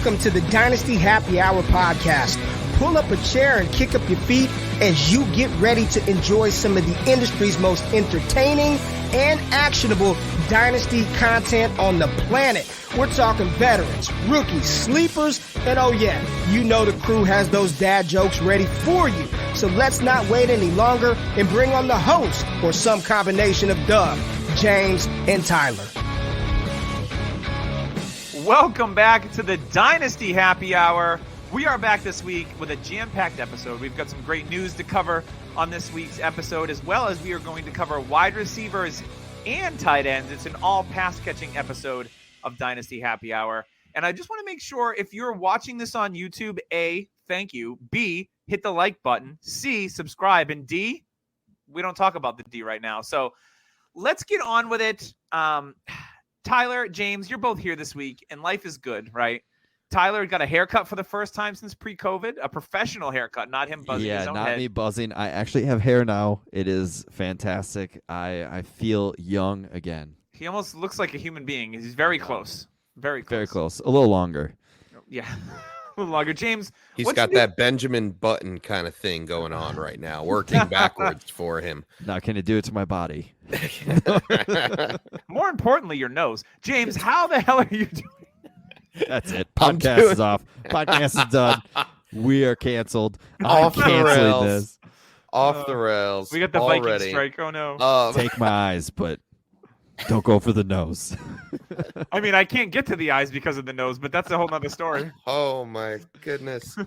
Welcome to the Dynasty Happy Hour podcast. Pull up a chair and kick up your feet as you get ready to enjoy some of the industry's most entertaining and actionable Dynasty content on the planet. We're talking veterans, rookies, sleepers, and oh yeah, you know the crew has those dad jokes ready for you. So let's not wait any longer and bring on the host or some combination of Doug, James, and Tyler. Welcome back to the Dynasty Happy Hour. We are back this week with a jam-packed episode. We've got some great news to cover on this week's episode, as well as we are going to cover wide receivers and tight ends. It's an all pass-catching episode of Dynasty Happy Hour. And I just want to make sure, if you're watching this on YouTube, A, thank you. B, hit the like button. C, subscribe. And D, we don't talk about the D right now. So let's get on with it. Tyler, James, you're both here this week, and life is good, right? Tyler got a haircut for the first time since pre-COVID, a professional haircut, not him buzzing his own head. Yeah, not me buzzing. I actually have hair now. It is fantastic. I feel young again. He almost looks like a human being. He's very close. Very close. Very close. A little longer. Yeah, a little longer. James, he's got that Benjamin Button kind of thing going on right now, working backwards for him. Now, can it do it to my body? More importantly, your nose. James, how the hell are you doing? That's it. Podcast is off. Podcast is done. We are canceled. Off the rails. This. Off the rails. We got the already. Viking strike. Oh, no. Take my eyes, but don't go for the nose. I mean, I can't get to the eyes because of the nose, but that's a whole nother story. Oh, my goodness.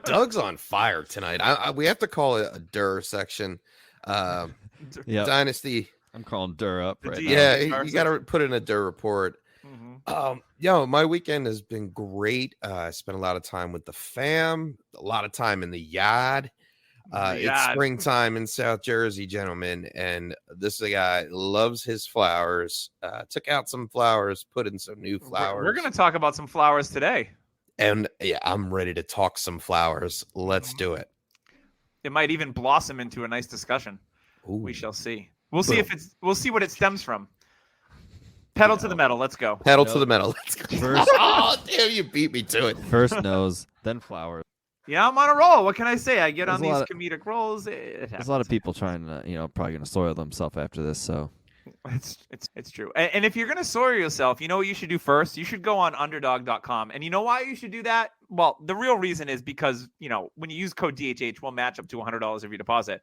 Doug's on fire tonight. We have to call it a Durr section. Yep. Dynasty. I'm calling Durr up right now. Yeah, you got to put in a Durr report. Mm-hmm. My weekend has been great. I spent a lot of time with the fam, a lot of time in the yard. It's springtime in South Jersey, gentlemen, and this guy loves his flowers. Took out some flowers, put in some new flowers. We're going to talk about some flowers today. And yeah, I'm ready to talk some flowers. Let's do it. It might even blossom into a nice discussion. Ooh. We shall see. We'll see what it stems from. Pedal to the metal. Let's go. Pedal to the metal. Let's go. First, oh, damn, you beat me to it. First nose, then flowers. Yeah, I'm on a roll. What can I say? I get on these comedic rolls. There's a lot of people trying to, probably going to soil themselves after this. So it's true. And if you're going to soil yourself, you know what you should do first? You should go on Underdog.com. And you know why you should do that? Well, the real reason is because, when you use code DHH, we'll match up to $100 if you deposit.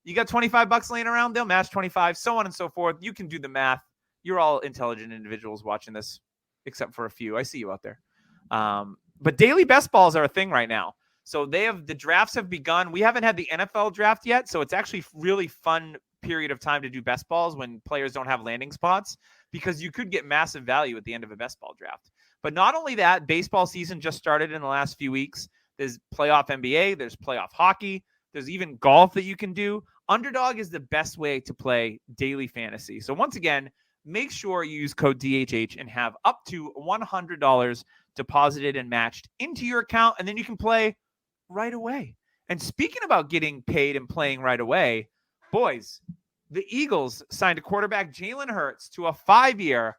You got $25 laying around, they'll match 25, so on and so forth. You can do the math. You're all intelligent individuals watching this, except for a few. I see you out there. But daily best balls are a thing right now. So the drafts have begun. We haven't had the NFL draft yet, so it's actually really fun period of time to do best balls when players don't have landing spots, because you could get massive value at the end of a best ball draft. But not only that, baseball season just started in the last few weeks. There's playoff NBA, there's playoff hockey, there's even golf that you can do. Underdog is the best way to play daily fantasy. So once again, make sure you use code DHH and have up to $100 deposited and matched into your account, and then you can play right away. And speaking about getting paid and playing right away, boys, the Eagles signed a quarterback, Jalen Hurts, to a 5-year,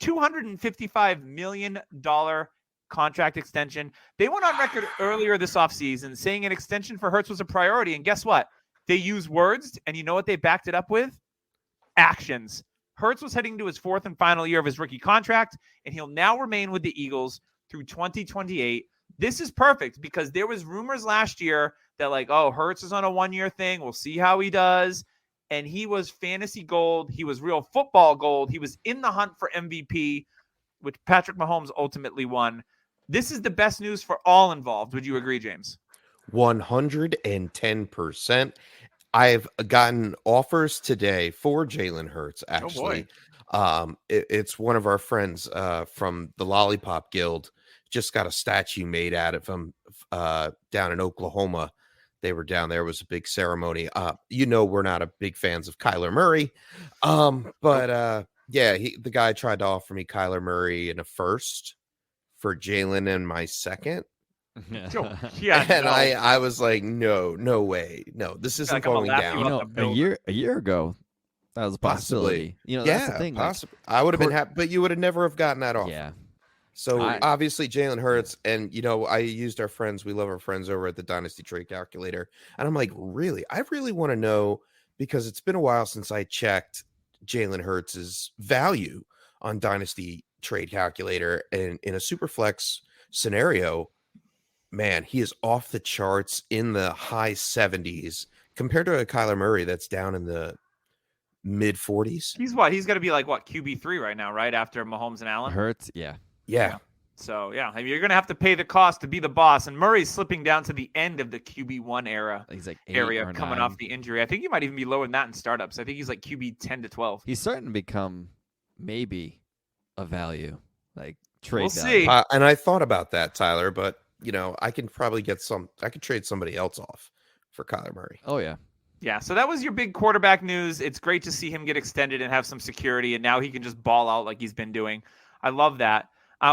$255 million contract extension. They went on record earlier this offseason saying an extension for Hurts was a priority. And guess what? They used words, and you know what they backed it up with? Actions. Hurts was heading to his 4th and final year of his rookie contract, and he'll now remain with the Eagles through 2028. This is perfect because there was rumors last year that Hurts is on a 1-year thing. We'll see how he does. And he was fantasy gold. He was real football gold. He was in the hunt for MVP, which Patrick Mahomes ultimately won. This is the best news for all involved. Would you agree, James? 110%. I've gotten offers today for Jalen Hurts, actually. It's one of our friends from the Lollipop Guild. Just got a statue made out of him down in Oklahoma. They were down there. It was a big ceremony. We're not a big fans of Kyler Murray. The guy tried to offer me Kyler Murray in a first for Jalen in my second. Yeah, and I was like, no way, no, this isn't going down. A year ago, that was a possibility. Possibly. That's the thing. Possibly. I would have been happy, but you would have never have gotten that offer. Yeah, So obviously Jalen Hurts, and I used our friends. We love our friends over at the Dynasty Trade Calculator, and I'm like, really, I really want to know because it's been a while since I checked Jalen Hurts's value on Dynasty Trade Calculator, and in a Superflex scenario, man, he is off the charts in the high 70s compared to a Kyler Murray that's down in the mid 40s. He's got to be like QB3 right now, right after Mahomes and Allen. Hurts, yeah. So I mean, you're gonna have to pay the cost to be the boss. And Murray's slipping down to the end of the QB1 era. He's like coming off the injury. I think he might even be lower than that in startups. I think he's like QB 10 to 12. He's starting to become maybe a value, like trade value. See. And I thought about that, Tyler, but I can probably I could trade somebody else off for Kyler Murray. Oh yeah. Yeah, so that was your big quarterback news. It's great to see him get extended and have some security, and now he can just ball out like he's been doing. I love that.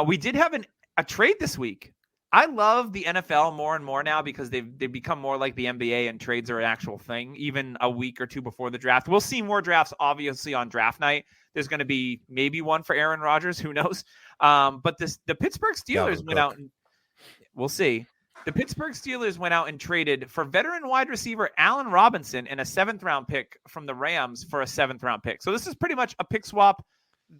We did have a trade this week. I love the NFL more and more now because they've become more like the NBA, and trades are an actual thing, even a week or two before the draft. We'll see more drafts, obviously, on draft night. There's going to be maybe one for Aaron Rodgers. Who knows? But the Pittsburgh Steelers went out and we'll see. The Pittsburgh Steelers went out and traded for veteran wide receiver Allen Robinson and a 7th-round pick from the Rams for a 7th-round pick. So this is pretty much a pick swap.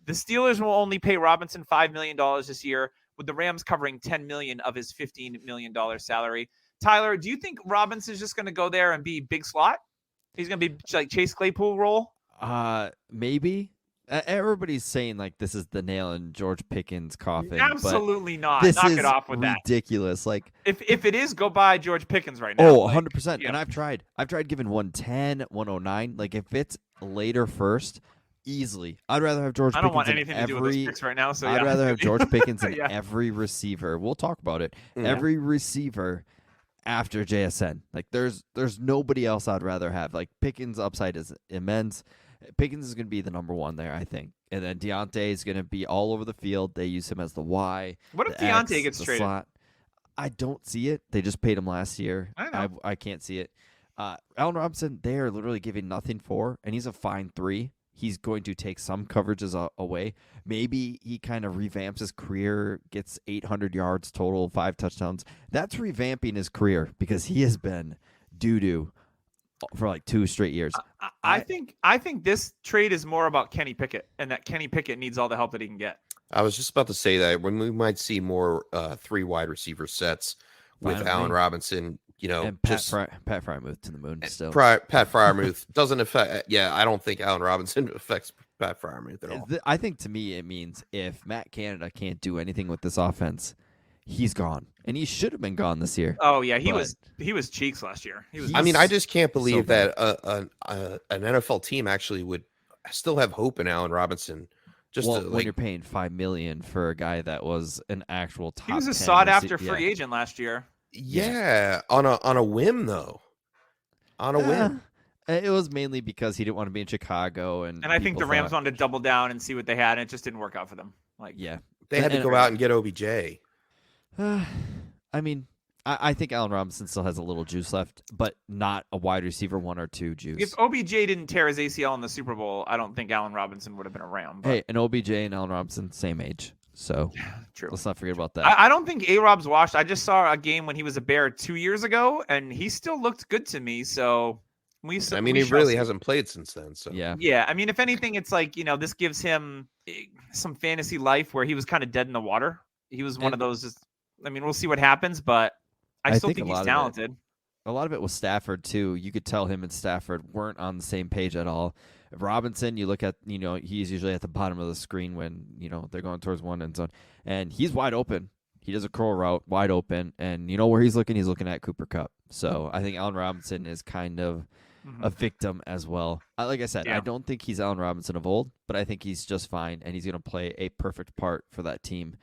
The Steelers will only pay Robinson $5 million this year, with the Rams covering $10 million of his $15 million salary. Tyler, do you think Robinson's just going to go there and be big slot? He's going to be like Chase Claypool role? Maybe. Everybody's saying like this is the nail in George Pickens' coffin. Absolutely not. This Knock is it off with that. Ridiculous. Like if it is, go buy George Pickens right now. Oh, 100%. And I've tried giving 110, 109. Like if it's later first, easily. I'd rather have George Pickens. I don't want anything to do with those picks right now. So I'd rather have George Pickens in Yeah. every receiver. We'll talk about it. Yeah. Every receiver after JSN. Like there's nobody else I'd rather have. Like Pickens' upside is immense. Pickens is going to be the number one there, I think. And then Deontay is going to be all over the field. They use him as the Y. What if Deontay gets traded? Slot. I don't see it. They just paid him last year. I know. I can't see it. Allen Robinson, they are literally giving nothing for, and he's a fine 3. He's going to take some coverages away. Maybe he kind of revamps his career, gets 800 yards total, 5 touchdowns. That's revamping his career because he has been doo-doo for like 2 straight years. I think this trade is more about Kenny Pickett, and that Kenny Pickett needs all the help that he can get. I was just about to say that when we might see more 3 wide receiver sets with Allen Robinson, and Pat Fryermuth to the moon still. Pat Fryermuth doesn't affect. Yeah, I don't think Allen Robinson affects Pat Fryermuth at all. I think to me it means if Matt Canada can't do anything with this offense, he's gone, and he should have been gone this year. Oh yeah, he was cheeks last year. I just can't believe that an NFL team actually would still have hope in Allen Robinson. When you're paying $5 million for a guy that was an actual top, he was a sought after free agent last year. Yeah, on a whim though. On a whim. It was mainly because he didn't want to be in Chicago, and I think the Rams wanted to double down and see what they had, and it just didn't work out for them. They had to go out and get OBJ. I mean, I think Allen Robinson still has a little juice left, but not a wide receiver 1 or 2 juice. If OBJ didn't tear his ACL in the Super Bowl, I don't think Allen Robinson would have been around. But... Hey, and OBJ and Allen Robinson, same age. So true. Let's not forget about that. I don't think A-Rob's washed. I just saw a game when he was a Bear 2 years ago, and he still looked good to me. So he really hasn't played since then. So yeah. I mean, if anything, it's like this gives him some fantasy life where he was kind of dead in the water. He was one of those. We'll see what happens, but I still think he's talented. A lot of it was Stafford too. You could tell him and Stafford weren't on the same page at all. Robinson, you look at, he's usually at the bottom of the screen when, they're going towards one end zone, and he's wide open. He does a curl route wide open, and where he's looking? He's looking at Cooper Kupp. So I think Allen Robinson is kind of a victim as well. Like I said, I don't think he's Allen Robinson of old, but I think he's just fine, and he's going to play a perfect part for that team.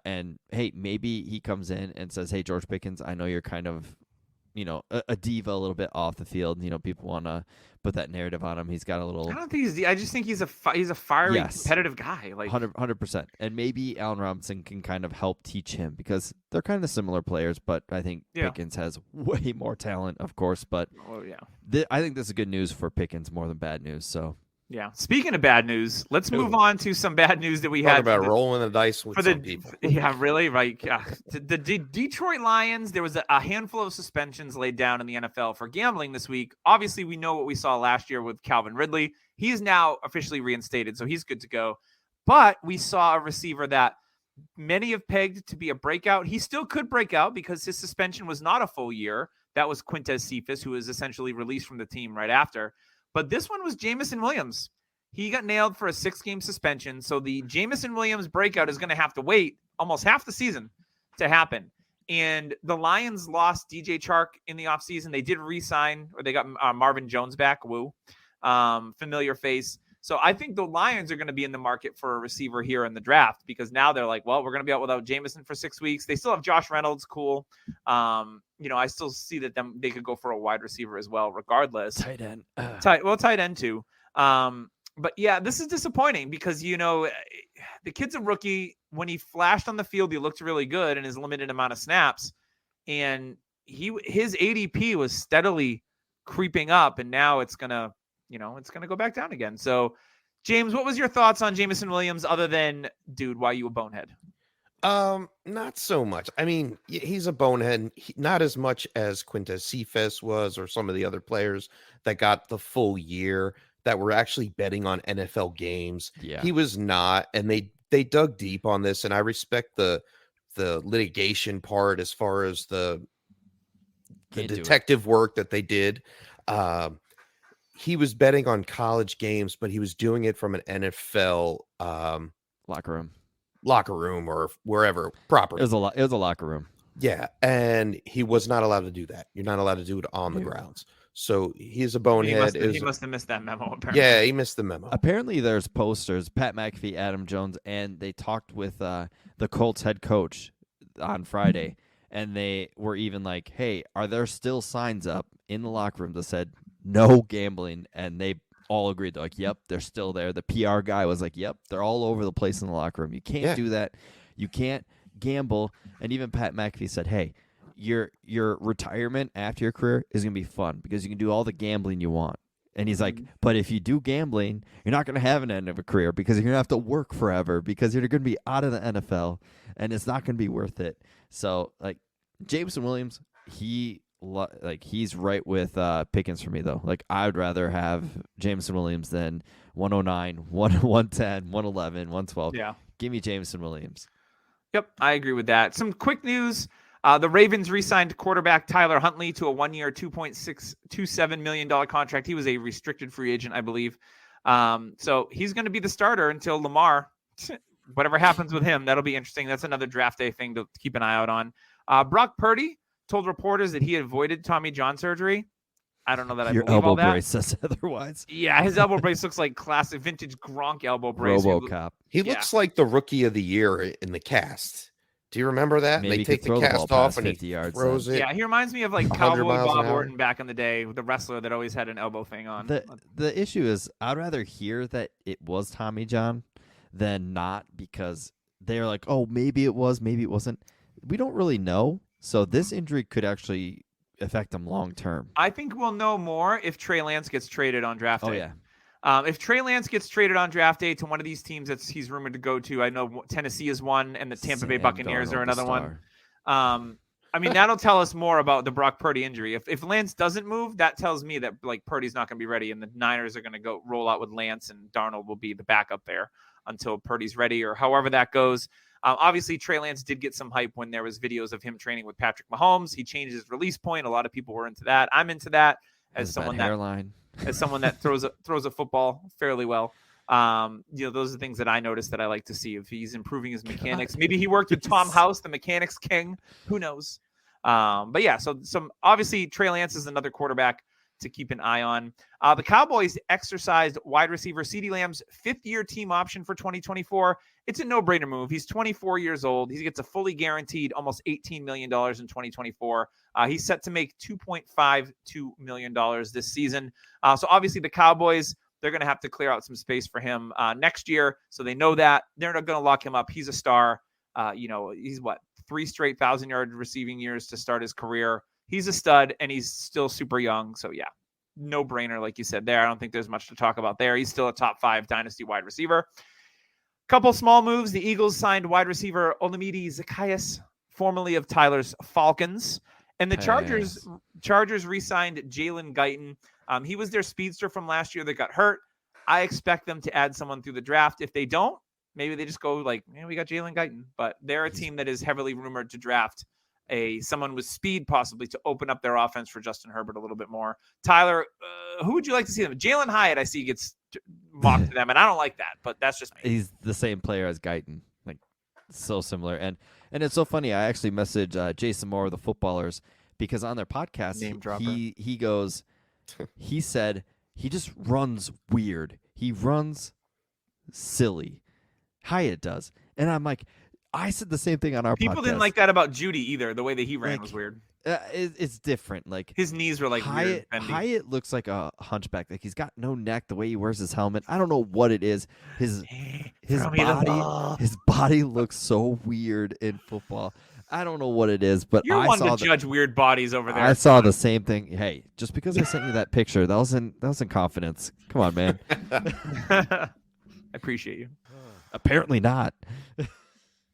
And hey, maybe he comes in and says, "Hey, George Pickens, I know you're kind of, a diva a little bit off the field. People want to put that narrative on him. He's got a little. I don't think I just think he's a fiery, competitive guy. Like 100%. And maybe Allen Robinson can kind of help teach him because they're kind of similar players. But I think Pickens has way more talent, of course. But I think this is good news for Pickens more than bad news. So Yeah. Speaking of bad news, let's move on to some bad news that we had. Talk about rolling the dice with some people. Yeah, really? Right. The Detroit Lions, there was a handful of suspensions laid down in the NFL for gambling this week. Obviously, we know what we saw last year with Calvin Ridley. He is now officially reinstated, so he's good to go. But we saw a receiver that many have pegged to be a breakout. He still could break out because his suspension was not a full year. That was Quintez Cephas, who was essentially released from the team right after. But this one was Jameson Williams. He got nailed for a 6-game suspension. So the Jameson Williams breakout is going to have to wait almost half the season to happen. And the Lions lost DJ Chark in the offseason. They did re-sign, or they got Marvin Jones back. Woo. Familiar face. So I think the Lions are going to be in the market for a receiver here in the draft, because now they're like, well, we're going to be out without Jameson for 6 weeks. They still have Josh Reynolds. Cool. I still see that they could go for a wide receiver as well, regardless. Tight end. Tight end too. But yeah, this is disappointing because, the kid's a rookie. When he flashed on the field, he looked really good in his limited amount of snaps. And his ADP was steadily creeping up, and now it's going to go back down again. So, James, what was your thoughts on Jameson Williams other than, dude, why you a bonehead? Not so much. I mean, he's a bonehead, not as much as Quintez Cephas was, or some of the other players that got the full year that were actually betting on NFL games. Yeah. He was not, and they dug deep on this, and I respect the litigation part as far as the detective work that they did. He was betting on college games, but he was doing it from an NFL locker room or wherever proper. It was a locker room. Yeah, and he was not allowed to do that. You're not allowed to do it on the grounds. So he's a bonehead. He must have missed that memo, apparently. Yeah, he missed the memo. Apparently there's posters, Pat McAfee, Adam Jones, and they talked with the Colts head coach on Friday, and they were even like, hey, are there still signs up in the locker room that said no gambling? And they all agreed. They're like, yep, they're still there. The PR guy was like, yep, they're all over the place in the locker room. You can't do that. You can't gamble. And even Pat McAfee said, hey, your retirement after your career is going to be fun because you can do all the gambling you want. And he's like, but if you do gambling, you're not going to have an end of a career because you're going to have to work forever because you're going to be out of the NFL and it's not going to be worth it. So, like, Jameson Williams, he's right with Pickens for me, though. Like, I would rather have Jameson Williams than 109, 110, 111, 112. Yeah. Give me Jameson Williams. Yep, I agree with that. Some quick news. The Ravens re-signed quarterback Tyler Huntley to a 1-year, $2.627 million contract. He was a restricted free agent, I believe. So he's going to be the starter until Lamar. Whatever happens with him, that'll be interesting. That's another draft day thing to keep an eye out on. Brock Purdy told reporters that he avoided Tommy John surgery. I don't know that I believe all that. Your elbow brace says otherwise. Yeah, his elbow brace looks like classic vintage Gronk elbow brace. RoboCop. He looks like the rookie of the year in the cast. Do you remember that? Maybe they take the cast off and he throws it. Yeah, he reminds me of like Cowboy Bob Orton back in the day, the wrestler that always had an elbow thing on. The issue is I'd rather hear that it was Tommy John than not, because they're like, oh, maybe it was, maybe it wasn't. We don't really know. So this injury could actually affect him long term. I think we'll know more if Trey Lance gets traded on draft day. Oh, yeah. If Trey Lance gets traded on draft day to one of these teams that he's rumored to go to, I know Tennessee is one, and the Tampa Bay Buccaneers are another one. I mean, that'll tell us more about the Brock Purdy injury. If Lance doesn't move, that tells me that like Purdy's not going to be ready, and the Niners are going to go roll out with Lance, and Darnold will be the backup there until Purdy's ready, or however that goes. Obviously, Trey Lance did get some hype when there was videos of him training with Patrick Mahomes. He changed his release point. A lot of people were into that. I'm into that as someone that throws a football fairly well. Those are things that I noticed that I like to see if he's improving his mechanics. Maybe he worked with Tom House, the mechanics king. Who knows? But yeah, so obviously Trey Lance is another quarterback to keep an eye on. The Cowboys exercised wide receiver CeeDee Lamb's 5th-year team option for 2024. It's a no-brainer move. He's 24 years old. He gets a fully guaranteed almost $18 million in 2024. He's set to make $2.52 million this season. So obviously the Cowboys, they're going to have to clear out some space for him next year. So they know that. They're not going to lock him up. He's a star. He's 3 straight 1,000-yard receiving years to start his career. He's a stud, and he's still super young. So, yeah. no brainer, like you said there. I don't think there's much to talk about there. He's still a top 5 dynasty wide receiver. Couple small moves. The Eagles signed wide receiver Olamide Zacchaeus, formerly of Tyler's Falcons. And the Chargers re-signed Jalen Guyton. He was their speedster from last year that got hurt. I expect them to add someone through the draft. If they don't, maybe they just go like, we got Jalen Guyton. But they're a team that is heavily rumored to draft someone with speed possibly to open up their offense for Justin Herbert a little bit more. Tyler, who would you like to see them? Jalen Hyatt, I see, gets mocked to them, and I don't like that, but that's just me. He's the same player as Guyton, like so similar. And it's so funny. I actually messaged Jason Moore of the Footballers because on their podcast, he goes, he said he just runs weird. He runs silly. Hyatt does. And I'm like, I said the same thing on our podcast. People didn't like that about Judy either. The way that he ran was weird. It's different. Like his knees were like weird. Hyatt looks like a hunchback. Like he's got no neck. The way he wears his helmet, I don't know what it is. His body looks so weird in football. I don't know what it is, but you're one to judge weird bodies over there. I saw the same thing. Hey, just because I sent you that picture, that was in confidence. Come on, man. I appreciate you. Apparently not.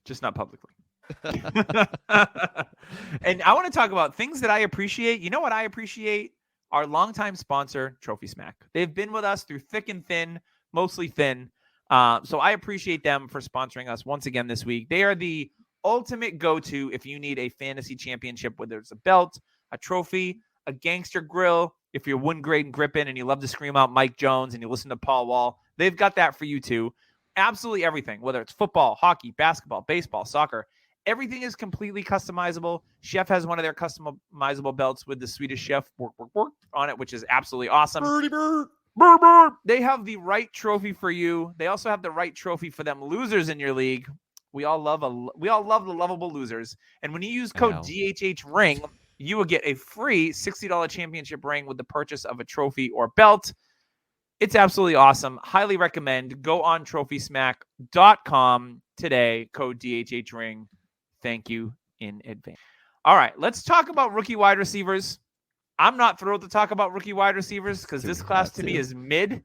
Just not publicly. And I want to talk about things that I appreciate. You know what I appreciate? Our longtime sponsor, Trophy Smack. They've been with us through thick and thin, mostly thin. So I appreciate them for sponsoring us once again this week. They are the ultimate go-to if you need a fantasy championship, whether it's a belt, a trophy, a gangster grill. If you're wood grade and gripping and you love to scream out Mike Jones and you listen to Paul Wall, they've got that for you too. Absolutely everything, whether it's football, hockey, basketball, baseball, soccer, everything is completely customizable. Chef has one of their customizable belts with the Swedish Chef on it, which is absolutely awesome. They have the right trophy for you. They also have the right trophy for them losers in your league. We all love the lovable losers. And when you use code DHH Ring, you will get a free $60 championship ring with the purchase of a trophy or belt. It's absolutely awesome. Highly recommend. Go on trophysmack.com today. Code DHH Ring. Thank you in advance. All right, let's talk about rookie wide receivers. I'm not thrilled to talk about rookie wide receivers because this class to me is mid,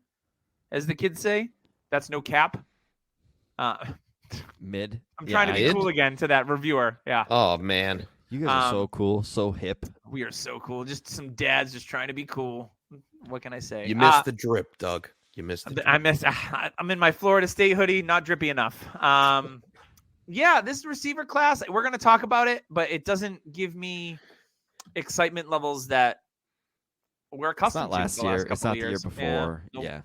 as the kids say. That's no cap. Mid. I'm trying to be cool again to that reviewer. Yeah. Oh, man. You guys are so cool, so hip. We are so cool. Just some dads just trying to be cool. What can I say? You missed the drip, Doug. You missed the drip. I'm in my Florida State hoodie, not drippy enough. Yeah, this receiver class, we're going to talk about it, but it doesn't give me excitement levels that we're accustomed to. It's not last year. It's not the year before. Yeah.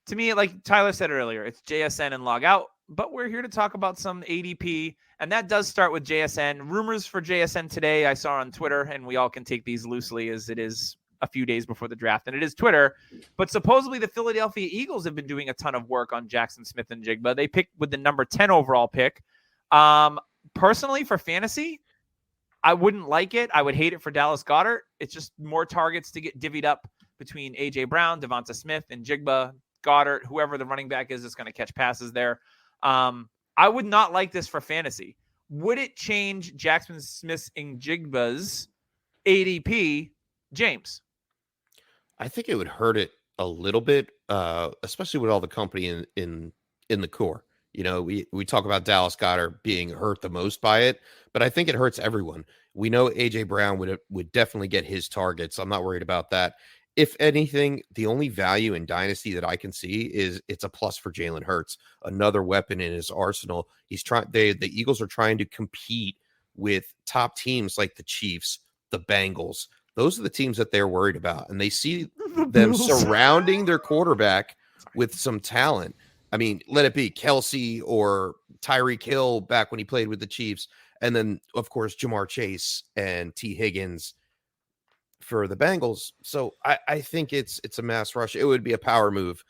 To me, like Tyler said earlier, it's JSN and log out, but we're here to talk about some ADP, and that does start with JSN. Rumors for JSN today I saw on Twitter, and we all can take these loosely as it is a few days before the draft, and it is Twitter, but supposedly the Philadelphia Eagles have been doing a ton of work on Jackson Smith and Jigba. They picked with the number 10 overall pick. Personally, for fantasy, I wouldn't like it. I would hate it for Dallas Goedert. It's just more targets to get divvied up between A.J. Brown, Devonta Smith, and Jigba, Goddard, whoever the running back is that's going to catch passes there. I would not like this for fantasy. Would it change Jackson Smith and Jigba's ADP, James? I think it would hurt it a little bit, especially with all the company in the core. You know, we talk about Dallas Goedert being hurt the most by it, but I think it hurts everyone. We know A.J. Brown would definitely get his targets. I'm not worried about that. If anything, the only value in Dynasty that I can see is it's a plus for Jalen Hurts, another weapon in his arsenal. The Eagles are trying to compete with top teams like the Chiefs, the Bengals. Those are the teams that they're worried about, and they see them surrounding their quarterback with some talent. I mean, let it be Kelsey or Tyreek Hill back when he played with the Chiefs. And then, of course, Jamar Chase and T. Higgins for the Bengals. So I think it's a mass rush. It would be a power move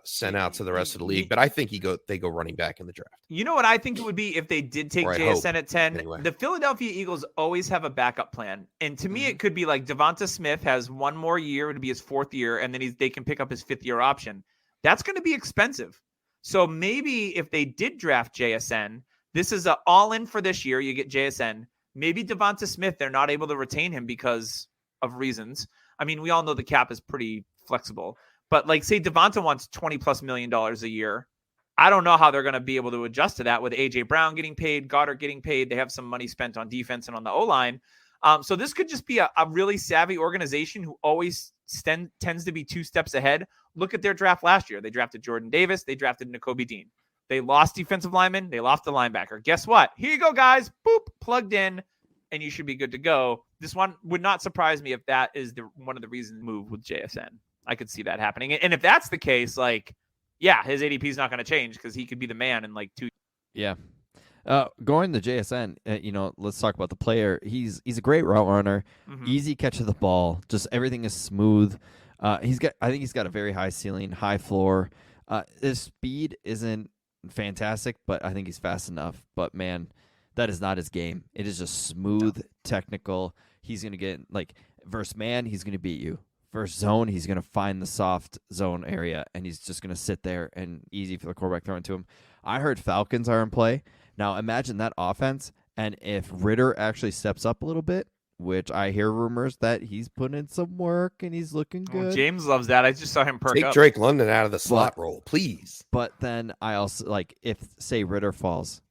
sent out to the rest of the league. But I think they go running back in the draft. You know what I think it would be if they did take JSN at 10? Anyway. The Philadelphia Eagles always have a backup plan. And to me, it could be like Devonta Smith has one more year. It would be his fourth year. And then they can pick up his fifth-year option. That's going to be expensive. So maybe if they did draft JSN, this is an all-in for this year. You get JSN. Maybe Devonta Smith, they're not able to retain him because of reasons. I mean, we all know the cap is pretty flexible, but like say Devonta wants $20+ million a year. I don't know how they're going to be able to adjust to that with AJ Brown getting paid, Goddard getting paid. They have some money spent on defense and on the O-line. So this could just be a really savvy organization who always tends to be 2 steps ahead. Look at their draft last year. They drafted Jordan Davis. They drafted Nakobe Dean. They lost defensive linemen. They lost the linebacker. Guess what? Here you go, guys. Boop, plugged in, and you should be good to go. This one would not surprise me if that is one of the reasons to move with JSN. I could see that happening. And if that's the case, like, yeah, his ADP is not going to change because he could be the man in like 2 years. Yeah. Going to JSN, let's talk about the player. He's a great route runner, easy catch of the ball. Just everything is smooth. I think he's got a very high ceiling, high floor. His speed isn't fantastic, but I think he's fast enough. But man, that is not his game. It is just smooth, technical. He's going to get versus man, he's going to beat you. Versus zone, he's going to find the soft zone area, and he's just going to sit there and easy for the quarterback throwing to him. I heard Falcons are in play. Now, imagine that offense, and if Ritter actually steps up a little bit, which I hear rumors that he's putting in some work and he's looking good. James loves that. I just saw him perk up. Take Drake London out of the slot role, please. But then I also, if, say, Ritter falls,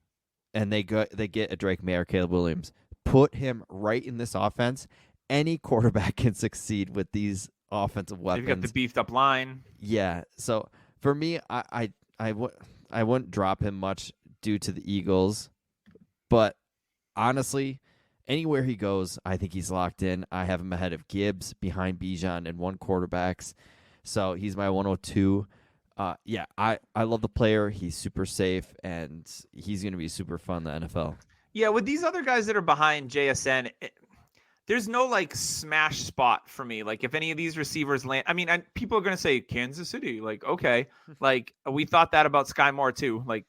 and they get a Drake May or Caleb Williams, put him right in this offense. Any quarterback can succeed with these offensive weapons. They've got the beefed up line. Yeah. So for me, I wouldn't drop him much due to the Eagles, but honestly, anywhere he goes, I think he's locked in. I have him ahead of Gibbs, behind Bijan, and 1 quarterbacks. So he's my 102. Yeah, I love the player. He's super safe, and he's going to be super fun in the NFL. Yeah, with these other guys that are behind JSN, there's no smash spot for me. Like if any of these receivers land, I mean, people are going to say Kansas City. Like, okay, we thought that about Sky Moore too. Like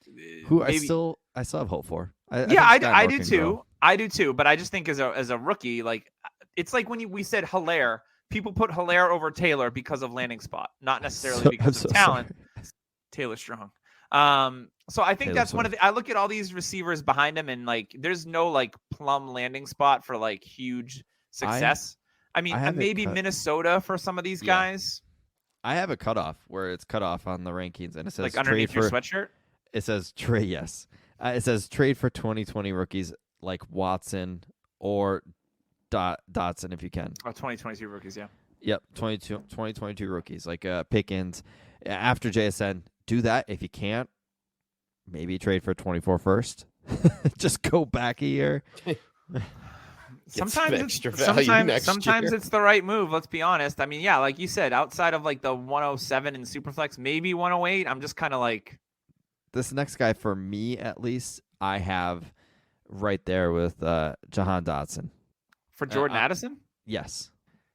who maybe... I still have hope for. I do too. Grow. I do too. But I just think as a rookie, it's like when we said Hilaire, people put Hilaire over Taylor because of landing spot, not necessarily because of talent. Sorry. Taylor Strong. So I think Taylor that's one of the. I look at all these receivers behind him, and there's no plum landing spot for huge success. I mean, maybe Minnesota for some of these guys. I have a cutoff where it's cut off on the rankings, and it says underneath your sweatshirt. It says trade. Yes, it says trade for 2020 rookies like Watson or Dotson if you can. Oh, 2022 rookies, yeah. Yep, 2022 rookies like Pickens. After JSN, do that. If you can't, maybe trade for 24 first. Just go back a year. Sometimes it's the right move. Let's be honest. I mean, yeah, like you said, outside of the 107 in Superflex, maybe 108. I'm just kind of this next guy for me at least. I have right there with Jahan Dotson for Jordan Addison. Yes.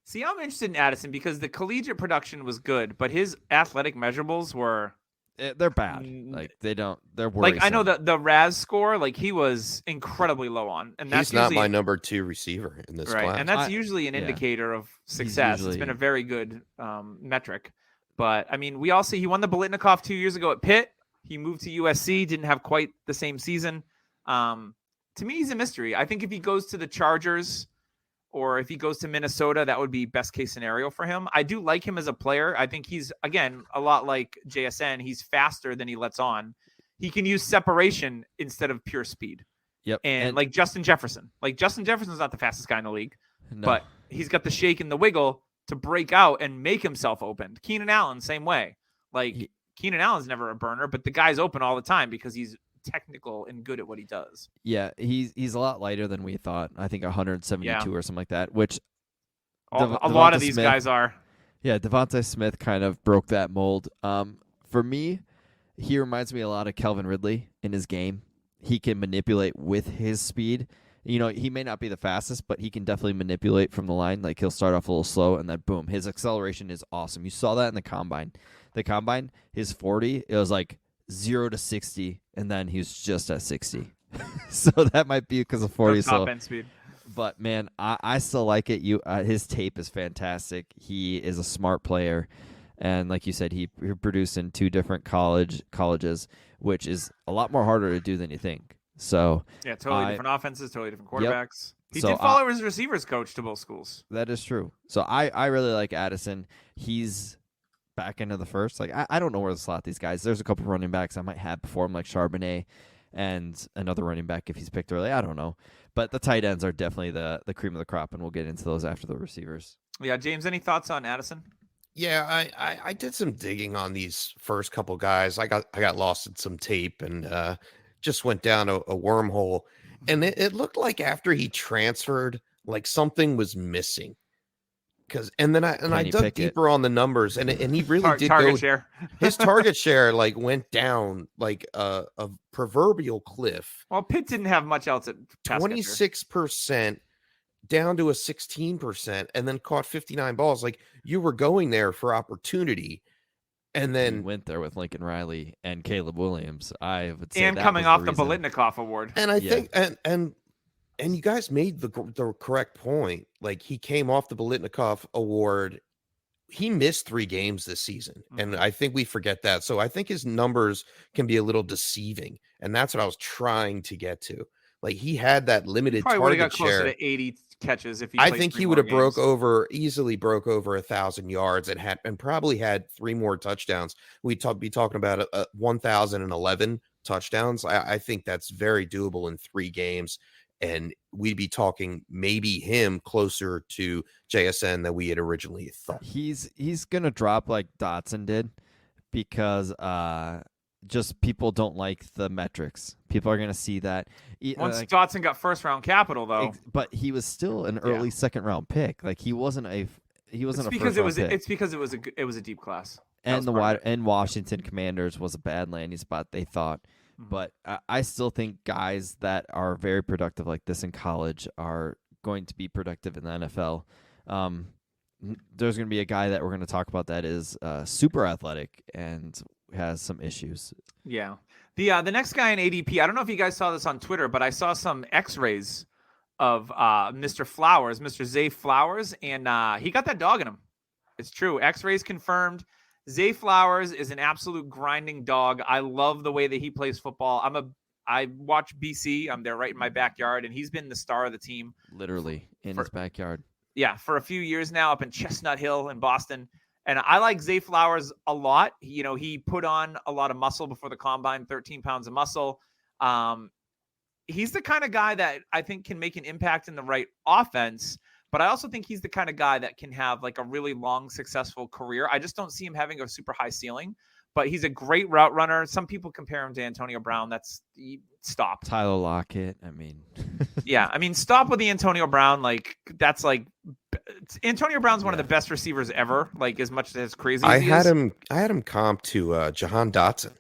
See, I'm interested in Addison because the collegiate production was good, but his athletic measurables were they're bad. They're worrisome. I know the RAS score, he was incredibly low on, and that's he's not my number 2 receiver in this class. And that's usually an indicator of success. It's been a very good metric. But I mean, we all see he won the Biletnikoff 2 years ago at Pitt. He moved to USC, didn't have quite the same season. To me, he's a mystery. I think if he goes to the Chargers or if he goes to Minnesota, that would be best case scenario for him. I do like him as a player. I think he's, again, a lot like JSN. He's faster than he lets on. He can use separation instead of pure speed. Yep. And like Justin Jefferson. Justin Jefferson's not the fastest guy in the league, but he's got the shake and the wiggle to break out and make himself open. Keenan Allen, same way. Keenan Allen's never a burner, but the guy's open all the time because he's technical and good at what he does. Yeah, he's a lot lighter than we thought. I think 172 or something like that, which a lot of these guys are. Yeah, Devontae Smith kind of broke that mold. For me, he reminds me a lot of Calvin Ridley in his game. He can manipulate with his speed. He may not be the fastest, but he can definitely manipulate from the line. He'll start off a little slow, and then boom, his acceleration is awesome. You saw that in the combine. His 40, it was 0 to 60, and then he was just at 60. So that might be because of 40. Top end speed. But man, I still like it. His tape is fantastic. He is a smart player, and like you said, he produced in 2 different colleges, which is a lot more harder to do than you think. So yeah, totally different offenses, totally different quarterbacks. Yep. He So, did follow his receivers coach to both schools. That is true. So I really like Addison. He's back into the first. Like I don't know where to slot these guys. There's a couple running backs I might have before him, like Charbonnet and another running back if he's picked early. I don't know. But the tight ends are definitely the cream of the crop, and we'll get into those after the receivers. Yeah, James, any thoughts on Addison? Yeah, I did some digging on these first couple guys. I got lost in some tape and just went down a wormhole. And it looked like after he transferred, like something was missing. Then I dug deeper on the numbers, and he really did target share. His target share like went down like a proverbial cliff. Well, Pitt didn't have much else at 26% down to a 16%, and then caught 59 balls. Like, you were going there for opportunity, and then he went there with Lincoln Riley and Caleb Williams. I would say, and coming off the Bolitnikoff Award. And I think and you guys made the correct point. Like, he came off the Bolitnikov Award. He missed 3 games this season, and I think we forget that. So I think his numbers can be a little deceiving, and that's what I was trying to get to. Like, he had that limited target got share. Closer to 80 catches if he. I think he would have easily broke over 1,000 yards and probably had 3 more touchdowns. We'd be talking about 1,011 touchdowns. I think that's very doable in 3 games. And we'd be talking maybe him closer to JSN than we had originally thought. He's gonna drop like Dotson did because just people don't like the metrics. People are gonna see that. Once Dotson got first round capital, though, but he was still an early second round pick. Like, he wasn't a first round pick. It's because it was a deep class. And Washington Commanders was a bad landing spot, they thought. But I still think guys that are very productive like this in college are going to be productive in the NFL. There's going to be a guy that we're going to talk about that is super athletic and has some issues. Yeah. The next guy in ADP, I don't know if you guys saw this on Twitter, but I saw some X-rays of Mr. Zay Flowers, and he got that dog in him. It's true. X-rays confirmed. Zay Flowers is an absolute grinding dog. I love the way that he plays football. I watch BC. I'm there right in my backyard, and he's been the star of the team. Literally in his backyard. Yeah, for a few years now up in Chestnut Hill in Boston. And I like Zay Flowers a lot. He put on a lot of muscle before the combine, 13 pounds of muscle. He's the kind of guy that I think can make an impact in the right offense. But I also think he's the kind of guy that can have like a really long, successful career. I just don't see him having a super high ceiling, but he's a great route runner. Some people compare him to Antonio Brown. Stop. Tyler Lockett. I mean, yeah. I mean, stop with the Antonio Brown. Like, that's like Antonio Brown's one of the best receivers ever. Like, as much as crazy. I had him comp to Jahan Dotson.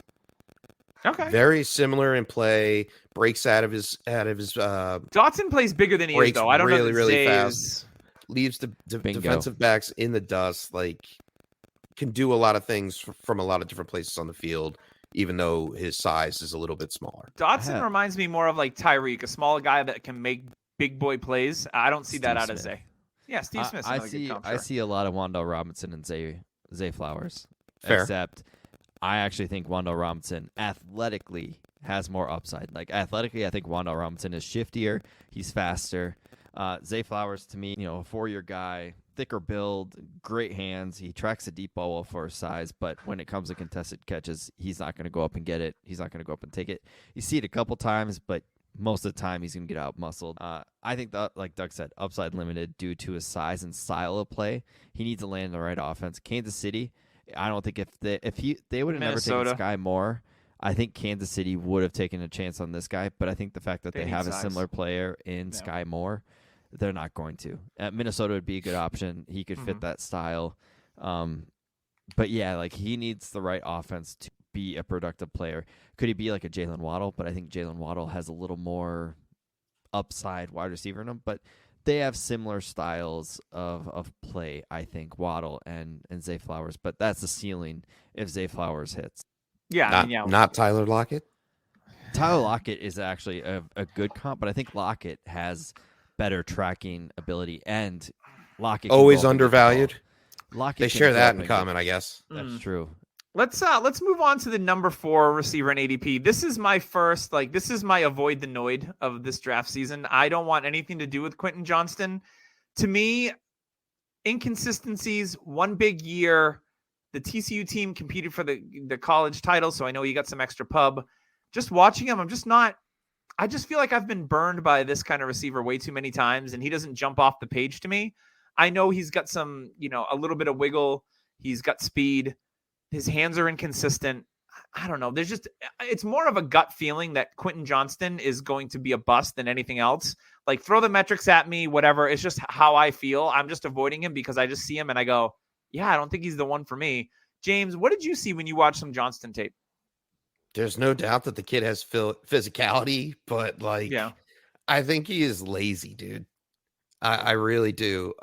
Okay. Very similar in play. Breaks out of his. Dotson plays bigger than he is, though. I don't know. Really fast. Leaves the defensive backs in the dust. Like, can do a lot of things from a lot of different places on the field, even though his size is a little bit smaller. Dotson reminds me more of like Tyreek, a small guy that can make big boy plays. I don't see that out of Zay. Yeah, Steve Smith. I see a lot of Wan'Dale Robinson and Zay Flowers. Fair. Except I actually think Wan'Dale Robinson athletically has more upside. Like, athletically, I think Wan'Dale Robinson is shiftier. He's faster. Zay Flowers, to me, a 4-year guy, thicker build, great hands. He tracks a deep ball well for his size, but when it comes to contested catches, he's not going to go up and get it. He's not going to go up and take it. You see it a couple times, but most of the time he's going to get out muscled. I think that, like Doug said, upside limited due to his size and style of play. He needs to land in the right offense. Kansas City, I don't think if they would have never taken this guy more, I think Kansas City would have taken a chance on this guy. But I think the fact that they have a similar player in Sky Moore, they're not going to. Minnesota would be a good option. He could fit that style. But yeah, like, he needs the right offense to be a productive player. Could he be like a Jalen Waddle? But I think Jalen Waddle has a little more upside wide receiver in him. But they have similar styles of play, I think, Waddle and Zay Flowers. But that's the ceiling if Zay Flowers hits. Yeah, not Tyler Lockett. Tyler Lockett is actually a good comp, but I think Lockett has better tracking ability, and Lockett always undervalued. Lockett, they share that in common, I guess. That's true. Let's move on to the number 4 receiver in ADP. This is my first, this is my avoid the Noid of this draft season. I don't want anything to do with Quentin Johnston. To me, inconsistencies, one big year. The TCU team competed for the college title, so I know you got some extra pub. Just watching him, I just feel like I've been burned by this kind of receiver way too many times, and he doesn't jump off the page to me. I know he's got some, a little bit of wiggle. He's got speed. His hands are inconsistent. I don't know. It's more of a gut feeling that Quentin Johnston is going to be a bust than anything else. Like, throw the metrics at me, whatever. It's just how I feel. I'm just avoiding him because I just see him and I go, yeah, I don't think he's the one for me. James, what did you see when you watched some Johnston tape? There's no doubt that the kid has physicality, but I think he is lazy, dude. I really do.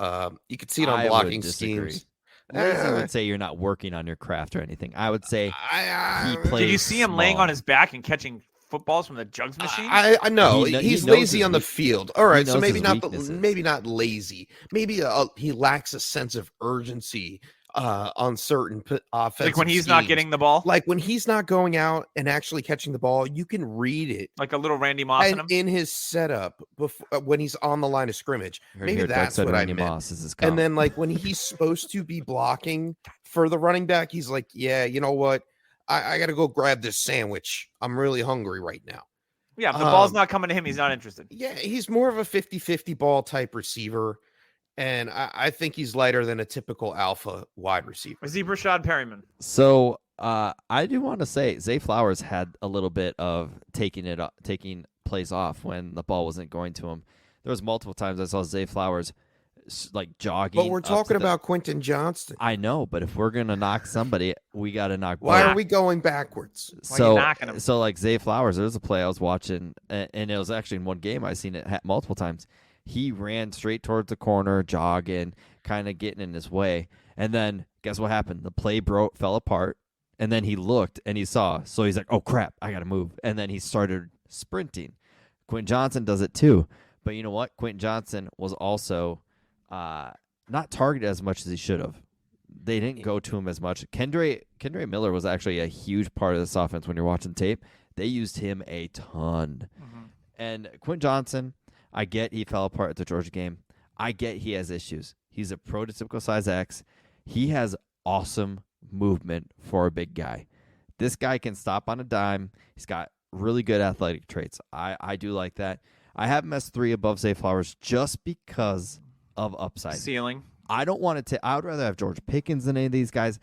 You could see it on blocking schemes. Lazy would say you're not working on your craft or anything. I would say he plays. Did you see him laying on his back and catching footballs from the jugs machine? I know he's lazy on the field. All right, so maybe not lazy. Maybe he lacks a sense of urgency on certain offensive like when he's schemes. Not getting the ball, like when he's not going out and actually catching the ball, you can read it like a little Randy Moss in his setup before when he's on the line of scrimmage. Maybe that's what Randy I meant. Moss is his and then like when he's supposed to be blocking for the running back, he's like, yeah, you know what? I got to go grab this sandwich. I'm really hungry right now. Yeah, if the ball's not coming to him, he's not interested. Yeah, he's more of a 50-50 ball type receiver. And I think he's lighter than a typical alpha wide receiver. Is he Rashad Perryman? So I do want to say Zay Flowers had a little bit of taking plays off when the ball wasn't going to him. There was multiple times I saw Zay Flowers like jogging. But we're talking about Quentin Johnston. I know, but if we're gonna knock somebody, we got to knock. Why are we going backwards? Why are you knocking him? So like Zay Flowers, there was a play I was watching, and it was actually in one game. I've seen it multiple times. He ran straight towards the corner, jogging, kind of getting in his way. And then guess what happened? The play fell apart. And then he looked and he saw. So he's like, oh, crap, I got to move. And then he started sprinting. Quentin Johnston does it too. But you know what? Quentin Johnston was also not targeted as much as he should have. They didn't go to him as much. Kendre Miller was actually a huge part of this offense when you're watching tape. They used him a ton. Mm-hmm. And Quentin Johnston, I get he fell apart at the Georgia game. I get he has issues. He's a prototypical size X. He has awesome movement for a big guy. This guy can stop on a dime. He's got really good athletic traits. I do like that. I have him as 3 above Zay Flowers just because of upside. Ceiling. I don't want to. I would rather have George Pickens than any of these guys.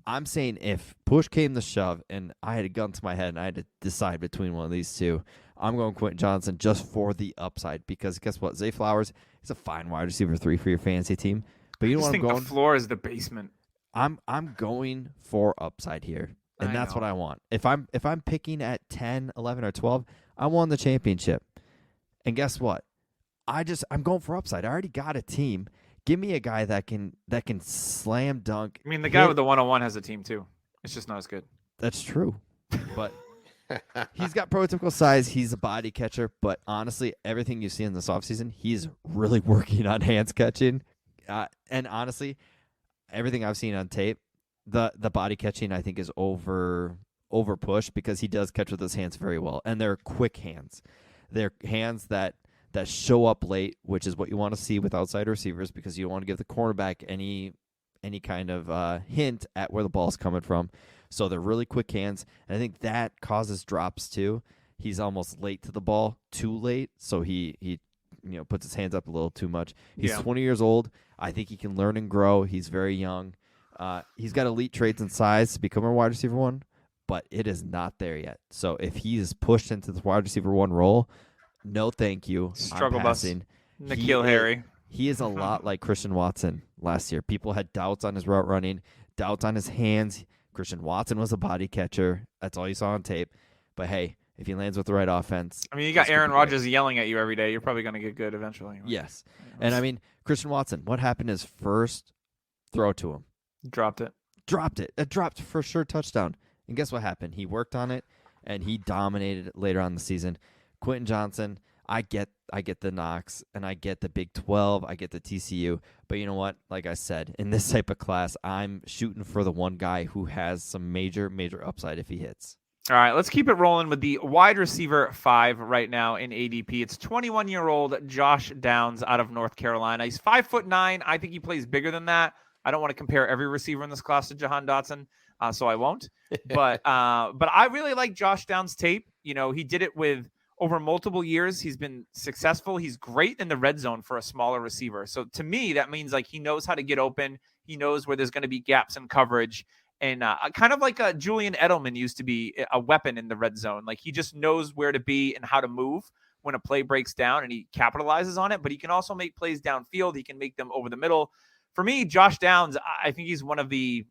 I'm saying if push came to shove and I had a gun to my head and I had to decide between one of these two, I'm going Quentin Johnston just for the upside because guess what? Zay Flowers is a fine wide receiver 3 for your fantasy team. But you know what I'm going? The floor is the basement. I'm going for upside here. And that's what I want. If I'm picking at 10, 11, or 12, I won the championship. And guess what? I'm going for upside. I already got a team. Give me a guy that can slam dunk. I mean, the guy with the 101 has a team too. It's just not as good. That's true. But he's got prototypical size. He's a body catcher. But honestly, everything you see in this offseason, he's really working on hands catching. And honestly, everything I've seen on tape, the body catching I think is over pushed because he does catch with his hands very well. And they're quick hands. They're hands that show up late, which is what you want to see with outside receivers because you don't want to give the cornerback any kind of hint at where the ball's coming from. So they're really quick hands, and I think that causes drops too. He's almost late to the ball, too late, so he puts his hands up a little too much. He's 20 years old. I think he can learn and grow. He's very young. He's got elite traits and size to become a wide receiver 1, but it is not there yet. So if he is pushed into the wide receiver 1 role, no thank you. Struggle bus. N'Keal Harry. He is a lot like Christian Watson last year. People had doubts on his route running, doubts on his hands. Christian Watson was a body catcher. That's all you saw on tape. But hey, if he lands with the right offense. I mean, you got Aaron Rodgers yelling at you every day. You're probably going to get good eventually. Right? Yes. And I mean, Christian Watson, what happened his first throw to him? Dropped it. It dropped for sure touchdown. And guess what happened? He worked on it, and he dominated it later on in the season. Quentin Johnston, I get the Knox, and I get the Big 12, I get the TCU. But you know what? Like I said, in this type of class, I'm shooting for the one guy who has some major upside if he hits. All right, let's keep it rolling with the wide receiver 5 right now in ADP. It's 21-year-old Josh Downs out of North Carolina. He's 5'9". I think he plays bigger than that. I don't want to compare every receiver in this class to Jahan Dotson, so I won't. But I really like Josh Downs' tape. You know, he did it with over multiple years. He's been successful. He's great in the red zone for a smaller receiver. So to me, that means like he knows how to get open. He knows where there's going to be gaps in coverage. And kind of like a Julian Edelman used to be a weapon in the red zone. Like he just knows where to be and how to move when a play breaks down, and he capitalizes on it. But he can also make plays downfield. He can make them over the middle. For me, Josh Downs, I think he's one of the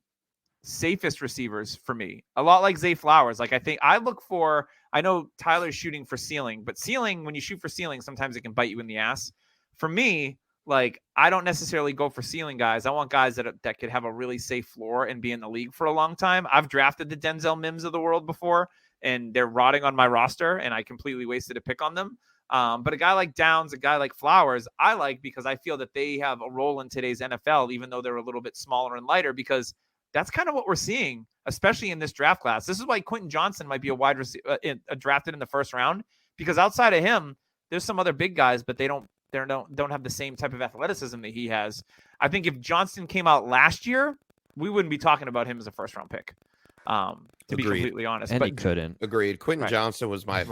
safest receivers for me. A lot like Zay Flowers. Like I know Tyler's shooting for ceiling, but ceiling, when you shoot for ceiling, sometimes it can bite you in the ass. For me, like, I don't necessarily go for ceiling guys. I want guys that could have a really safe floor and be in the league for a long time. I've drafted the Denzel Mims of the world before, and they're rotting on my roster, and I completely wasted a pick on them. But a guy like Downs, a guy like Flowers, I like because I feel that they have a role in today's NFL, even though they're a little bit smaller and lighter, because that's kind of what we're seeing, especially in this draft class. This is why Quentin Johnson might be a wide receiver drafted in the first round, because outside of him, there's some other big guys, but they don't have the same type of athleticism that he has. I think if Johnston came out last year, we wouldn't be talking about him as a first round pick. To be completely honest, and but he couldn't. Agreed. Quentin Right. Johnson was my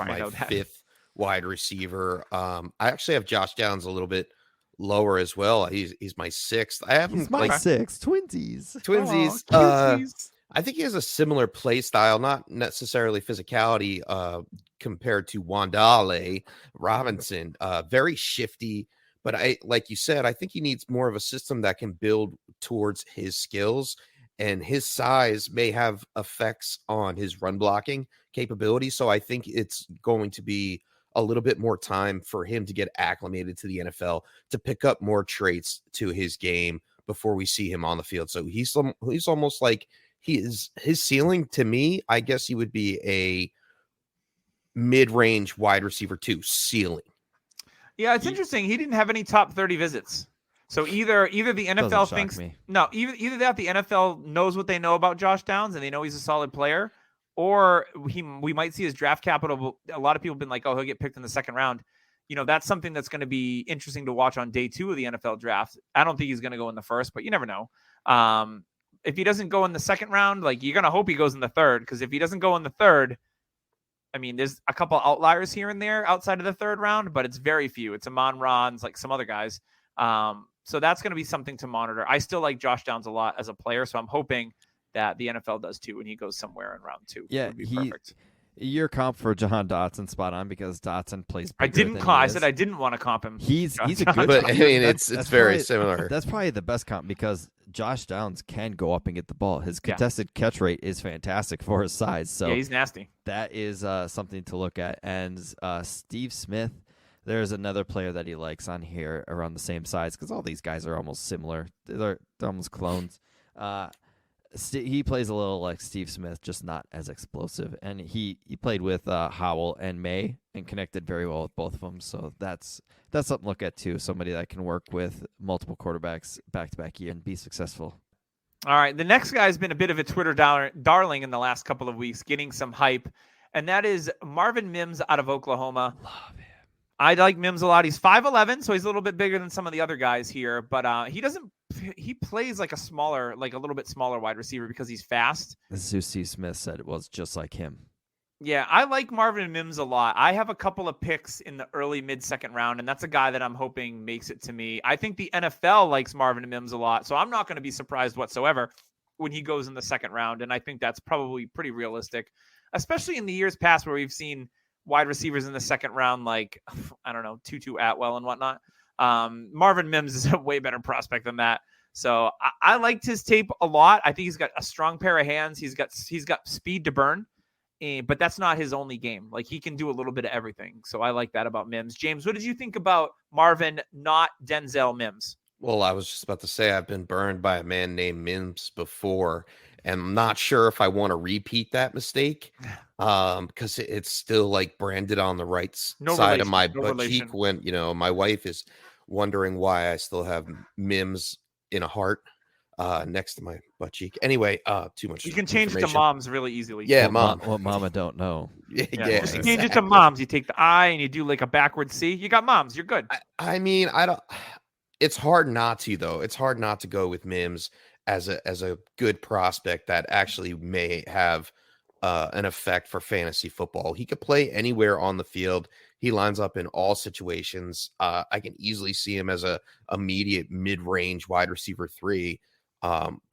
fifth wide receiver. I actually have Josh Downs a little bit lower as well. He's my sixth. I have him my sixth. Twinsies. Twinsies. I think he has a similar play style, not necessarily physicality, compared to Wandale Robinson. Very shifty, but like you said, I think he needs more of a system that can build towards his skills, and his size may have effects on his run blocking capability. So I think it's going to be a little bit more time for him to get acclimated to the NFL, to pick up more traits to his game before we see him on the field. So he's almost like his ceiling to me, I guess he would be a mid-range wide receiver 2 ceiling. Yeah, it's interesting. He didn't have any top 30 visits. So either the NFL thinks either that the NFL knows what they know about Josh Downs and they know he's a solid player, or we might see his draft capital. A lot of people have been like, oh, he'll get picked in the second round. You know, that's something that's going to be interesting to watch on day 2 of the NFL draft. I don't think he's going to go in the first, but you never know. If he doesn't go in the second round, like, you're going to hope he goes in the third, because if he doesn't go in the third, I mean, there's a couple outliers here and there outside of the third round, but it's very few. It's Amon-Ra, like some other guys. So that's going to be something to monitor. I still like Josh Downs a lot as a player, so I'm hoping that the NFL does too when he goes somewhere in round 2. Yeah, would be perfect. Your comp for Jahan Dotson spot on, because Dotson plays bigger I said I didn't want to comp him. He's a good But comp. I mean, it's very probably similar. That's probably the best comp, because Josh Downs can go up and get the ball. His contested catch rate is fantastic for his size. So yeah, he's nasty. That is something to look at. And Steve Smith, there's another player that he likes on here around the same size, because all these guys are almost similar. They're almost clones. He plays a little like Steve Smith, just not as explosive. And he played with Howell and May and connected very well with both of them. So that's something to look at too. Somebody that can work with multiple quarterbacks back-to-back year and be successful. All right, the next guy has been a bit of a Twitter darling in the last couple of weeks, getting some hype, and that is Marvin Mims out of Oklahoma. Love him. I like Mims a lot. He's 5'11", so he's a little bit bigger than some of the other guys here, but he plays like a little bit smaller wide receiver because he's fast. This is who Steve Smith said it was just like him. Yeah, I like Marvin Mims a lot. I have a couple of picks in the early mid-second round, and that's a guy that I'm hoping makes it to me. I think the NFL likes Marvin Mims a lot, so I'm not going to be surprised whatsoever when he goes in the second round, and I think that's probably pretty realistic, especially in the years past where we've seen wide receivers in the second round, like, I don't know, Tutu Atwell and whatnot. Marvin Mims is a way better prospect than that. So I liked his tape a lot. I think he's got a strong pair of hands. He's got speed to burn, but that's not his only game. Like, he can do a little bit of everything. So I like that about Mims. James, what did you think about Marvin, not Denzel Mims? Well, I was just about to say I've been burned by a man named Mims before, and I'm not sure if I want to repeat that mistake. Because it's still like branded on the right No side of relation. my No butt relation. cheek when my wife is wondering why I still have Mims in a heart next to my butt cheek. Anyway, too much You can change it to information. moms really easily. Yeah, too. mom. What mama don't know. Yeah, Yeah, just change it to exactly. moms. You take the I and you do like a backward C. You got moms. You're good. I mean, I don't. It's hard not to though. It's hard not to go with Mims as a good prospect that actually may have an effect for fantasy football. He could play anywhere on the field. He lines up in all situations. I can easily see him as a immediate mid-range wide receiver 3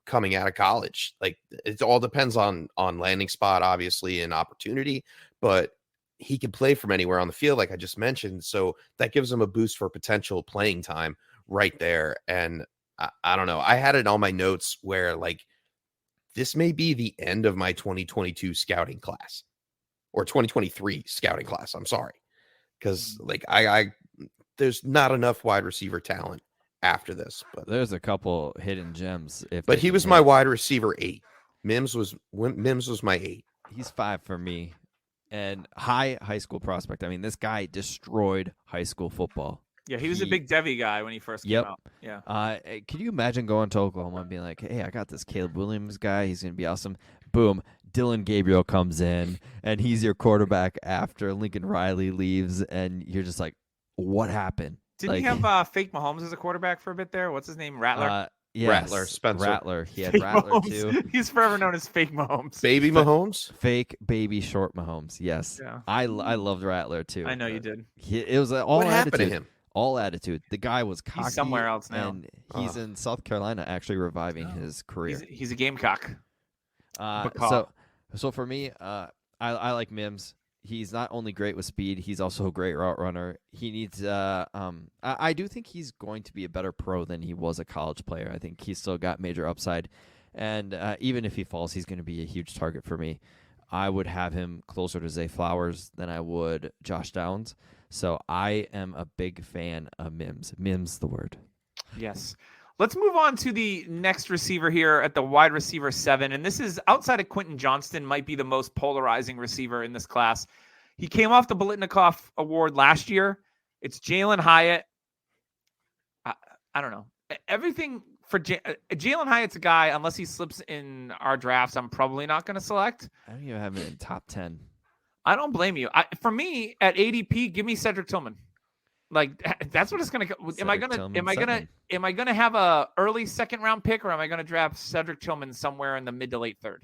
coming out of college. Like it all depends on landing spot, obviously, and opportunity, but he can play from anywhere on the field, like I just mentioned. So that gives him a boost for potential playing time right there. And I don't know. I had it on my notes where like this may be the end of my 2022 scouting class or 2023 scouting class. I'm sorry. Because like I there's not enough wide receiver talent after this. But There's a couple hidden gems. But he was my wide receiver 8. Mims was my 8. He's 5 for me. And high school prospect. I mean, this guy destroyed high school football. Yeah, he was a big Devy guy when he first came out. Yeah. Could you imagine going to Oklahoma and being like, hey, I got this Caleb Williams guy. He's going to be awesome. Boom. Dylan Gabriel comes in, and he's your quarterback after Lincoln Riley leaves, and you're just like, what happened? Didn't he have fake Mahomes as a quarterback for a bit there? What's his name? Rattler? Yes, Rattler, Spencer. Rattler. He had Fake Rattler, Mahomes. too. He's forever known as fake Mahomes. Baby Mahomes? Fake baby short Mahomes, yes. Yeah. I loved Rattler, too. I know you did. It was all What attitude. happened to him? All attitude. The guy was cocky. He's somewhere else now. And he's in South Carolina actually reviving his career. He's a Gamecock. So for me, I like Mims. He's not only great with speed, he's also a great route runner. He needs I do think he's going to be a better pro than he was a college player. I think he's still got major upside. And even if he falls, he's going to be a huge target for me. I would have him closer to Zay Flowers than I would Josh Downs. So I am a big fan of Mims. Mims the word. Yes. Let's move on to the next receiver here at the wide receiver 7. And this is outside of Quentin Johnston, might be the most polarizing receiver in this class. He came off the Biletnikoff Award last year. It's Jalen Hyatt. I don't know. Everything for Jalen Hyatt's a guy, unless he slips in our drafts, I'm probably not going to select. I don't even have him in top 10. I don't blame you. For me, at ADP, give me Cedric Tillman. Like that's what it's gonna. Am I gonna have a early second round pick, or am I gonna draft Cedric Tillman somewhere in the mid to late third?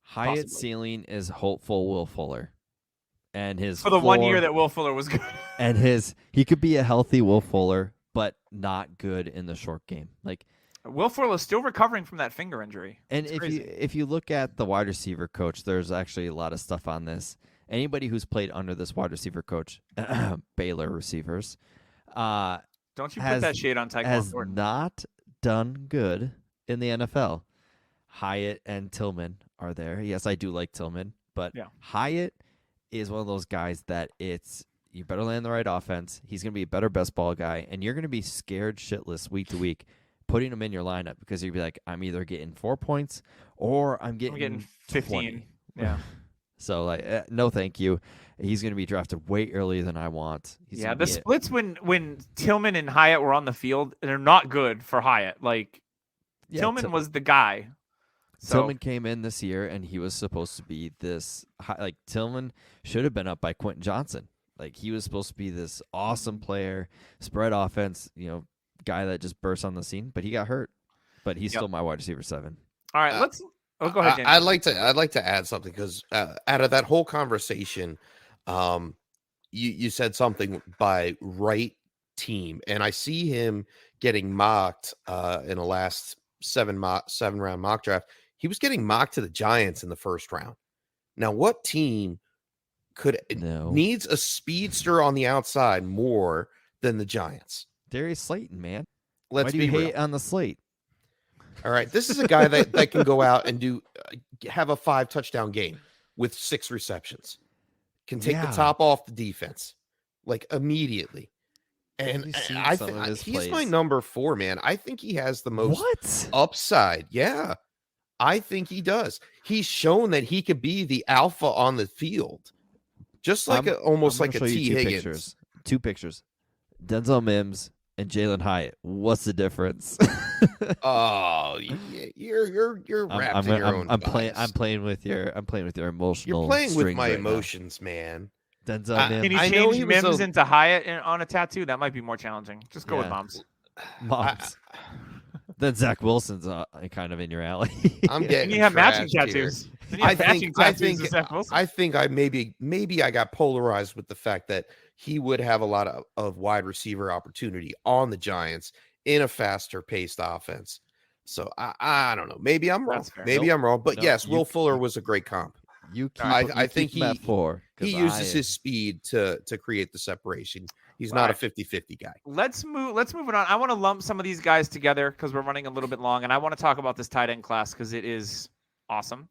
Hyatt's ceiling is hopeful Will Fuller, and his for the 1 year that Will Fuller was good. And he could be a healthy Will Fuller, but not good in the short game. Like Will Fuller is still recovering from that finger injury. And if you look at the wide receiver coach, there's actually a lot of stuff on this. Anybody who's played under this wide receiver coach, Baylor receivers, don't you put that shade on Tyquan has Thornton. Not done good in the NFL. Hyatt and Tillman are there. Yes, I do like Tillman, but Hyatt is one of those guys that you better land the right offense. He's going to be a better best ball guy, and you're going to be scared shitless week to week putting him in your lineup because you'd be like, I'm either getting 4 points or I'm getting 15. 20. Yeah. So, no, thank you. He's going to be drafted way earlier than I want. The splits when Tillman and Hyatt were on the field, they're not good for Hyatt. Tillman was the guy. So. Tillman came in this year, and he was supposed to be this. Tillman should have been up by Quentin Johnson. He was supposed to be this awesome player, spread offense, guy that just bursts on the scene. But he got hurt. But he's still my wide receiver 7. All right, let's. Oh, go ahead, James. I'd like to add something because out of that whole conversation, you said something by right team, and I see him getting mocked in the last 7 round mock draft. He was getting mocked to the Giants in the first round. Now, what team needs a speedster on the outside more than the Giants? Darius Slayton, man. Let's Why do you be hate real. on the slate? All right, this is a guy that can go out and have a 5 touchdown game with 6 receptions. Can take the top off the defense immediately. And you seen I some of think his he's my plays? number 4, man. I think he has the most What? upside. Yeah, I think he does. He's shown that he could be the alpha on the field, just like I'm almost gonna like a show you T. two Higgins. pictures. Two pictures. Denzel Mims and Jalen Hyatt. What's the difference? Oh, you're wrapped in your own playing. bias. I'm playing with your emotional. You're playing with strings my right now. emotions, man. Denzel Mims. Can you I know change he was Mims a- into Hyatt on a tattoo? That might be more challenging. Just go with Yeah. moms. Moms. Then Zach Wilson's kind of in your alley. I'm And getting you have matching trashed here. tattoos. Then you have matching tattoos with Zach Wilson. I think I maybe I got polarized with the fact that he would have a lot of wide receiver opportunity on the Giants in a faster paced offense. So I don't know. Maybe I'm wrong. That's fair. Maybe Nope. I'm wrong. But Nope. yes, Will You- Fuller was a great comp. You keep. I you think keep him at 4. He 'cause uses I- his speed to create the separation. He's All not right. a 50-50 guy. Let's move it on. I want to lump some of these guys together because we're running a little bit long, and I want to talk about this tight end class because it is awesome.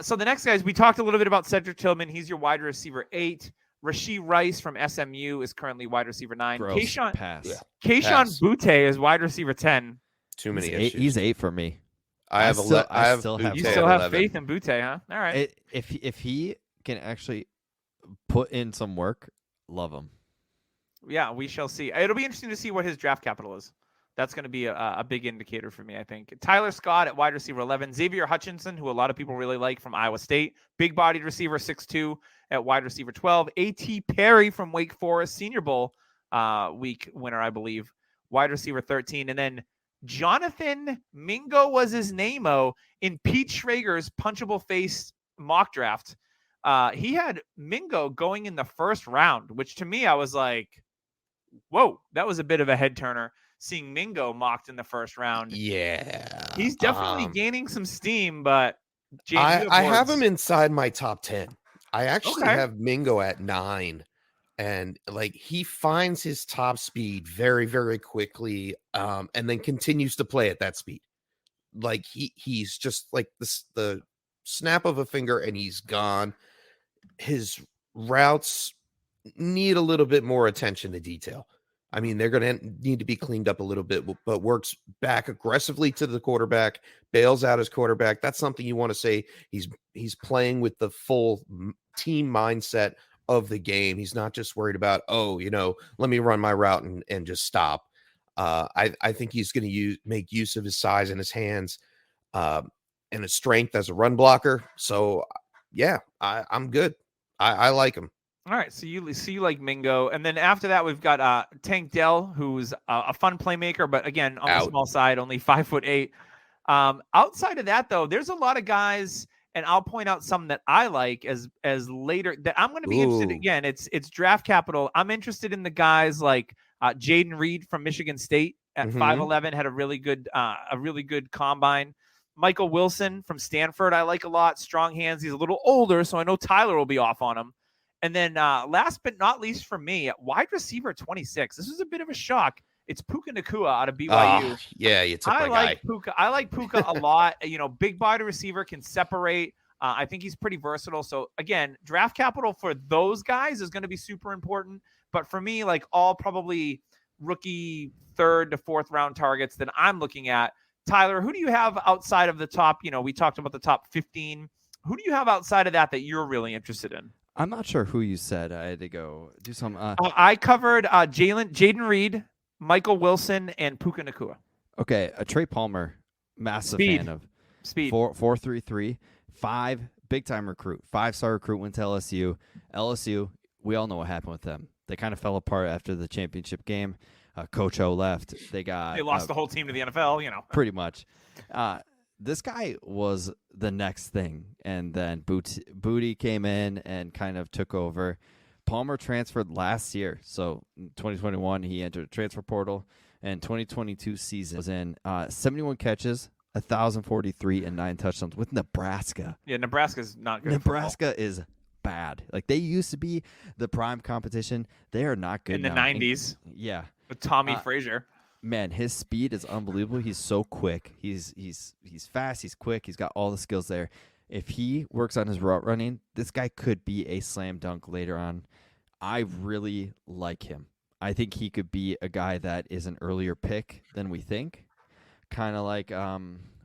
So the next guys, we talked a little bit about Cedric Tillman. He's your wide receiver 8. Rasheed Rice from SMU is currently wide receiver 9. Gross. Kayshawn Pass. Pass. Butte is wide receiver 10. Too many He's 8, issues. he's 8 for me. I have still- I I have still have Butte You Butte still at have 11. faith in Butte, huh? All right. If he can actually put in some work, love him. Yeah, we shall see. It'll be interesting to see what his draft capital is. That's going to be a big indicator for me, I think. Tyler Scott at wide receiver 11. Xavier Hutchinson, who a lot of people really like from Iowa State. Big-bodied receiver 6'2 at wide receiver 12. A.T. Perry from Wake Forest, Senior Bowl week winner, I believe. Wide receiver 13. And then Jonathan Mingo was his name-o in Pete Schrager's punchable face mock draft. He had Mingo going in the first round, which to me, I was like, whoa, that was a bit of a head turner. Seeing Mingo mocked in the first round. Yeah. He's definitely gaining some steam, but James, you I have words. him inside my top 10. I actually Okay. have Mingo at 9. And like he finds his top speed very, very quickly, and then continues to play at that speed. Like he's just like the snap of a finger and he's gone. His routes need a little bit more attention to detail. I mean, they're going to need to be cleaned up a little bit, but works back aggressively to the quarterback, bails out his quarterback. That's something you want to say. He's playing with the full team mindset of the game. He's not just worried about, let me run my route and just stop. I think he's going to make use of his size and his hands and his strength as a run blocker. So, yeah, I'm good. I like him. All right, so you like Mingo, and then after that we've got Tank Dell, who's a fun playmaker, but again on the small side, only 5'8". Outside of that, though, there's a lot of guys, and I'll point out some that I like as later that I'm going to be interested. Again, it's draft capital. I'm interested in the guys like Jaden Reed from Michigan State at 5'11", had a really good combine. Michael Wilson from Stanford, I like a lot. Strong hands. He's a little older, so I know Tyler will be off on him. And then last but not least for me, at wide receiver 26. This was a bit of a shock. It's Puka Nacua out of BYU. Yeah, you took my guy. Puka. I like Puka a lot. Big body receiver, can separate. I think he's pretty versatile. So again, draft capital for those guys is going to be super important. But for me, like all probably rookie 3rd to 4th round targets that I'm looking at. Tyler, who do you have outside of the top? We talked about the top 15. Who do you have outside of that you're really interested in? I'm not sure who you said. I had to go do some. I covered Jaden Reed, Michael Wilson, and Puka Nacua. Okay, Trey Palmer, massive Speed. fan of Speed. 4.33, 5 big time recruit, 5-star recruit went to LSU. LSU, we all know what happened with them. They kind of fell apart after the championship game. Coach O left. They lost the whole team to the NFL. Pretty much. This guy was the next thing, and then Booty came in and kind of took over. Palmer transferred last year, so in 2021 he entered a transfer portal, and 2022 season was in 71 catches, 1,043, and 9 touchdowns with Nebraska. Yeah, Nebraska's not good. Nebraska is bad. Like they used to be the prime competition. They are not good in the now. 90s. Yeah, with Tommy Frazier. Man, his speed is unbelievable. He's so quick. He's fast. He's quick. He's got all the skills there. If he works on his route running, this guy could be a slam dunk later on. I really like him. I think he could be a guy that is an earlier pick than we think. Kind of like,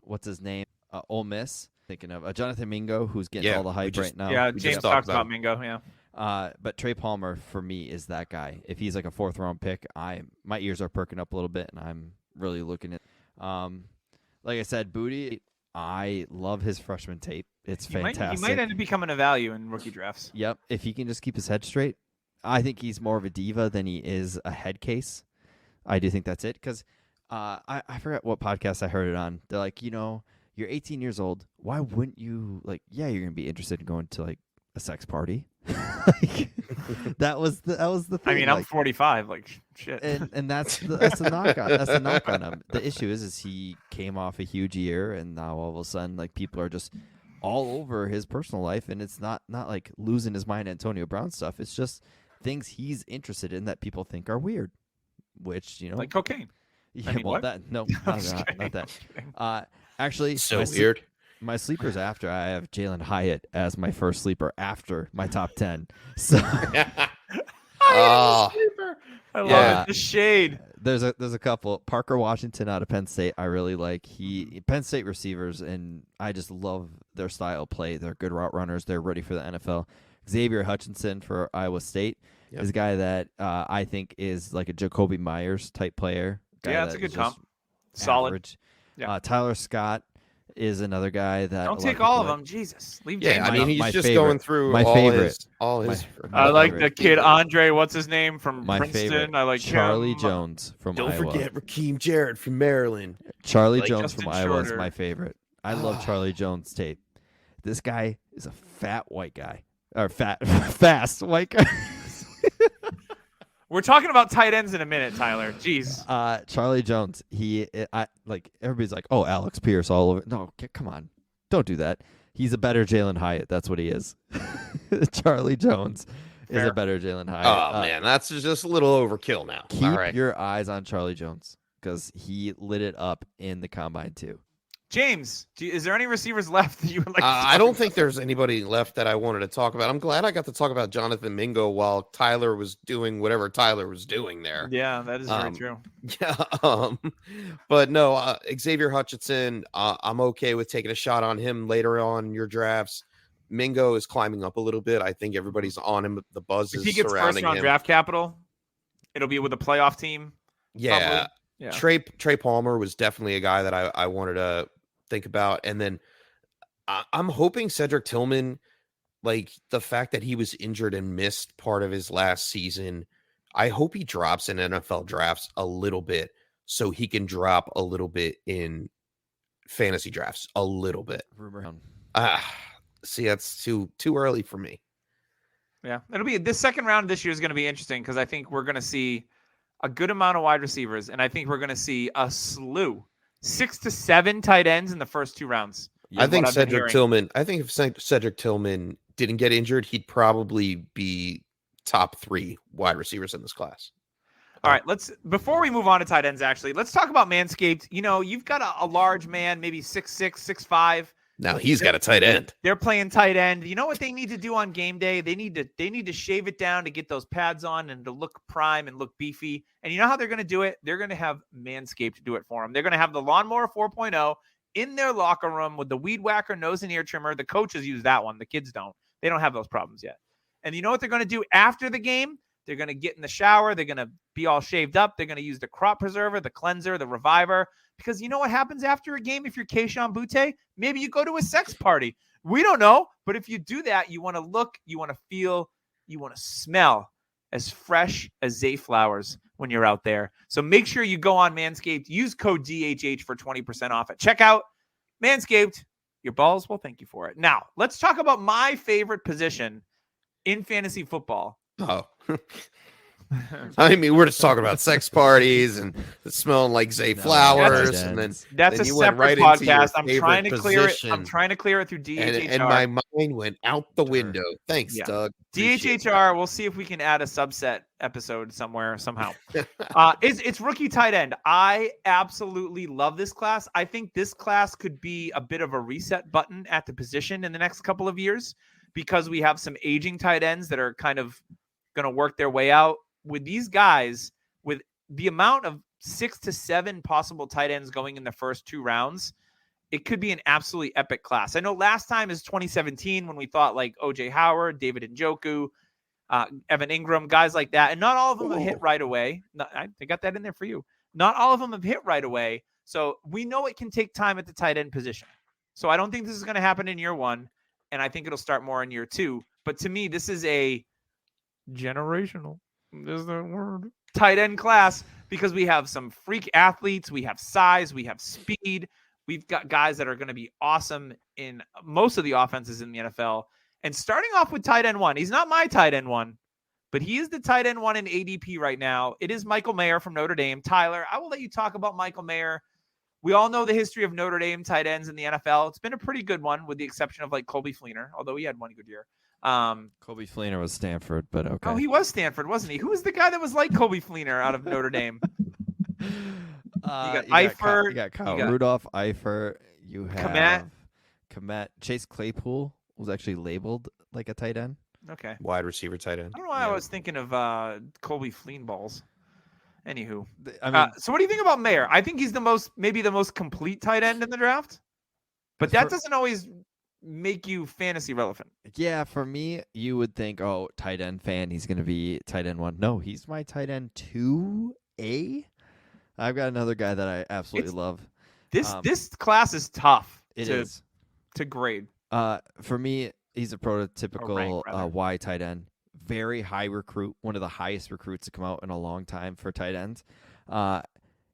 what's his name? Ole Miss. Thinking of Jonathan Mingo, who's getting all the hype right now. Yeah, We James just talked talked about about Mingo, yeah. But Trey Palmer, for me, is that guy. If he's like a 4th round pick, my ears are perking up a little bit, and I'm really looking at. Like I said, Booty, I love his freshman tape. It's fantastic. He might end up becoming a value in rookie drafts. Yep. If he can just keep his head straight, I think he's more of a diva than he is a head case. I do think that's it. Because I forgot what podcast I heard it on. They're like, you're 18 years old. Why wouldn't you, you're going to be interested in going to, a sex party? That was the thing. I mean, I'm 45, shit. And that's the knock on. That's the knock on him. The issue is he came off a huge year, and now all of a sudden, people are just all over his personal life, and it's not like losing his mind Antonio Brown stuff. It's just things he's interested in that people think are weird, which like cocaine. Yeah, I mean, what? No, not that. Actually, So weird. My sleepers after, I have Jalen Hyatt as my first sleeper after my top 10. So I love it. The shade. There's a couple. Parker Washington out of Penn State, I really like. Penn State receivers, and I just love their style of play. They're good route runners. They're ready for the NFL. Xavier Hutchinson for Iowa State is a guy that I think is like a Jacoby Myers type player. Yeah, that's a good comp. Solid. Average. Yeah. Tyler Scott is another guy that don't take all of them. Jesus, leave. Yeah, James I mean, out. he's just going through all his. I like the kid Andre. What's his name from my Princeton? Favorite. I like Charlie him. Jones from Don't Iowa. forget Raheem Jarrett from Maryland. Charlie Like Jones Justin from Iowa is Shorter. my favorite. I love Charlie Jones tape. This guy is a fat white guy, or fast white guy. We're talking about tight ends in a minute, Tyler. Jeez. Charlie Jones. Everybody's like, oh, Alex Pierce all over. No, come on, don't do that. He's a better Jalen Hyatt. That's what he is. Charlie Jones is a better Jalen Hyatt. Oh man, that's just a little overkill now. Keep All right. your eyes on Charlie Jones because he lit it up in the combine too. James, is there any receivers left that you would like? I don't think there's anybody left that I wanted to talk about. I'm glad I got to talk about Jonathan Mingo while Tyler was doing whatever Tyler was doing there. Yeah, that is very true. Yeah, but no, Xavier Hutchinson. I'm okay with taking a shot on him later on in your drafts. Mingo is climbing up a little bit. I think everybody's on him. The buzz If is he gets surrounding first round him. draft capital, it'll be with a playoff team. Yeah. Probably. Yeah. Trey Palmer was definitely a guy that I wanted to think about. And then I'm hoping Cedric Tillman, like the fact that he was injured and missed part of his last season, I hope he drops in NFL drafts a little bit so he can drop a little bit in fantasy drafts a little bit. See, that's too early for me. Yeah, it'll be this second round this year is going to be interesting because I think we're going to see a good amount of wide receivers, and I think we're going to see a slew, 6 to 7 tight ends in the first 2 rounds. I think Cedric Tillman. I think if Cedric Tillman didn't get injured, he'd probably be top 3 wide receivers in this class. All right, before we move on to tight ends, actually, let's talk about Manscaped. You've got a large man, maybe 6'6", 6'5". Now he's got a tight end. They're playing tight end. You know what they need to do on game day? They need to shave it down to get those pads on and to look prime and look beefy. And you know how they're going to do it? They're going to have Manscaped do it for them. They're going to have the Lawnmower 4.0 in their locker room with the Weed Whacker nose and ear trimmer. The coaches use that one. The kids don't. They don't have those problems yet. And you know what they're going to do after the game? They're going to get in the shower. They're going to be all shaved up. They're going to use the crop preserver, the cleanser, the reviver. Because you know what happens after a game if you're Keishon Butte? Maybe you go to a sex party. We don't know. But if you do that, you want to look, you want to feel, you want to smell as fresh as Zay flowers when you're out there. So make sure you go on Manscaped. Use code DHH for 20% off at checkout. Manscaped, your balls will thank you for it. Now, let's talk about my favorite position in fantasy football. Oh, I mean, we're just talking about sex parties and smelling like Zay flowers, and then that's then a you went separate right into your podcast. I'm trying to clear it. position. I'm trying to clear it through DHHR. And my mind went out the window. Thanks, Yeah. Doug. Appreciate DHHR. We'll see if we can add a subset episode somewhere somehow. It's rookie tight end. I absolutely love this class. I think this class could be a bit of a reset button at the position in the next couple of years because we have some aging tight ends that are kind of going to work their way out. with these guys, with the amount of 6 to 7 possible tight ends going in the first 2 rounds, it could be an absolutely epic class. I know last time is 2017 when we thought like OJ Howard, David Njoku, Evan Ingram, guys like that. And not all of them have hit right away. I got that in there for you. Not all of them have hit right away. So we know it can take time at the tight end position. So I don't think this is going to happen in year 1. And I think it'll start more in year 2. But to me, this is a generational, is that word, tight end class, because we have some freak athletes. We have size. We have speed. We've got guys that are going to be awesome in most of the offenses in the NFL. And starting off with tight end 1, he's not my tight end 1, but he is the tight end 1 in ADP right now. It is Michael Mayer from Notre Dame. Tyler, I will let you talk about Michael Mayer. We all know the history of Notre Dame tight ends in the NFL. It's been a pretty good one, with the exception of like Colby Fleener, although he had one good year. Colby Fleener was Stanford, but okay. Oh, he was Stanford, wasn't he? Who was the guy that was like Colby Fleener out of Notre Dame? You got Eifert. You got Kyle Rudolph, Eifert. You have Komet. Chase Claypool was actually labeled like a tight end. Okay. Wide receiver tight end. I don't know why I was thinking of Colby Fleen balls. Anywho, I mean, so what do you think about Mayer? I think he's maybe the most complete tight end in the draft, but that doesn't always make you fantasy relevant. Yeah, for me, you would think, oh, tight end fan, he's going to be tight end 1. No, he's my tight end 2A. I've got another guy that I absolutely love. This class is tough to grade. For me, he's a prototypical Y tight end. Very high recruit, one of the highest recruits to come out in a long time for tight ends.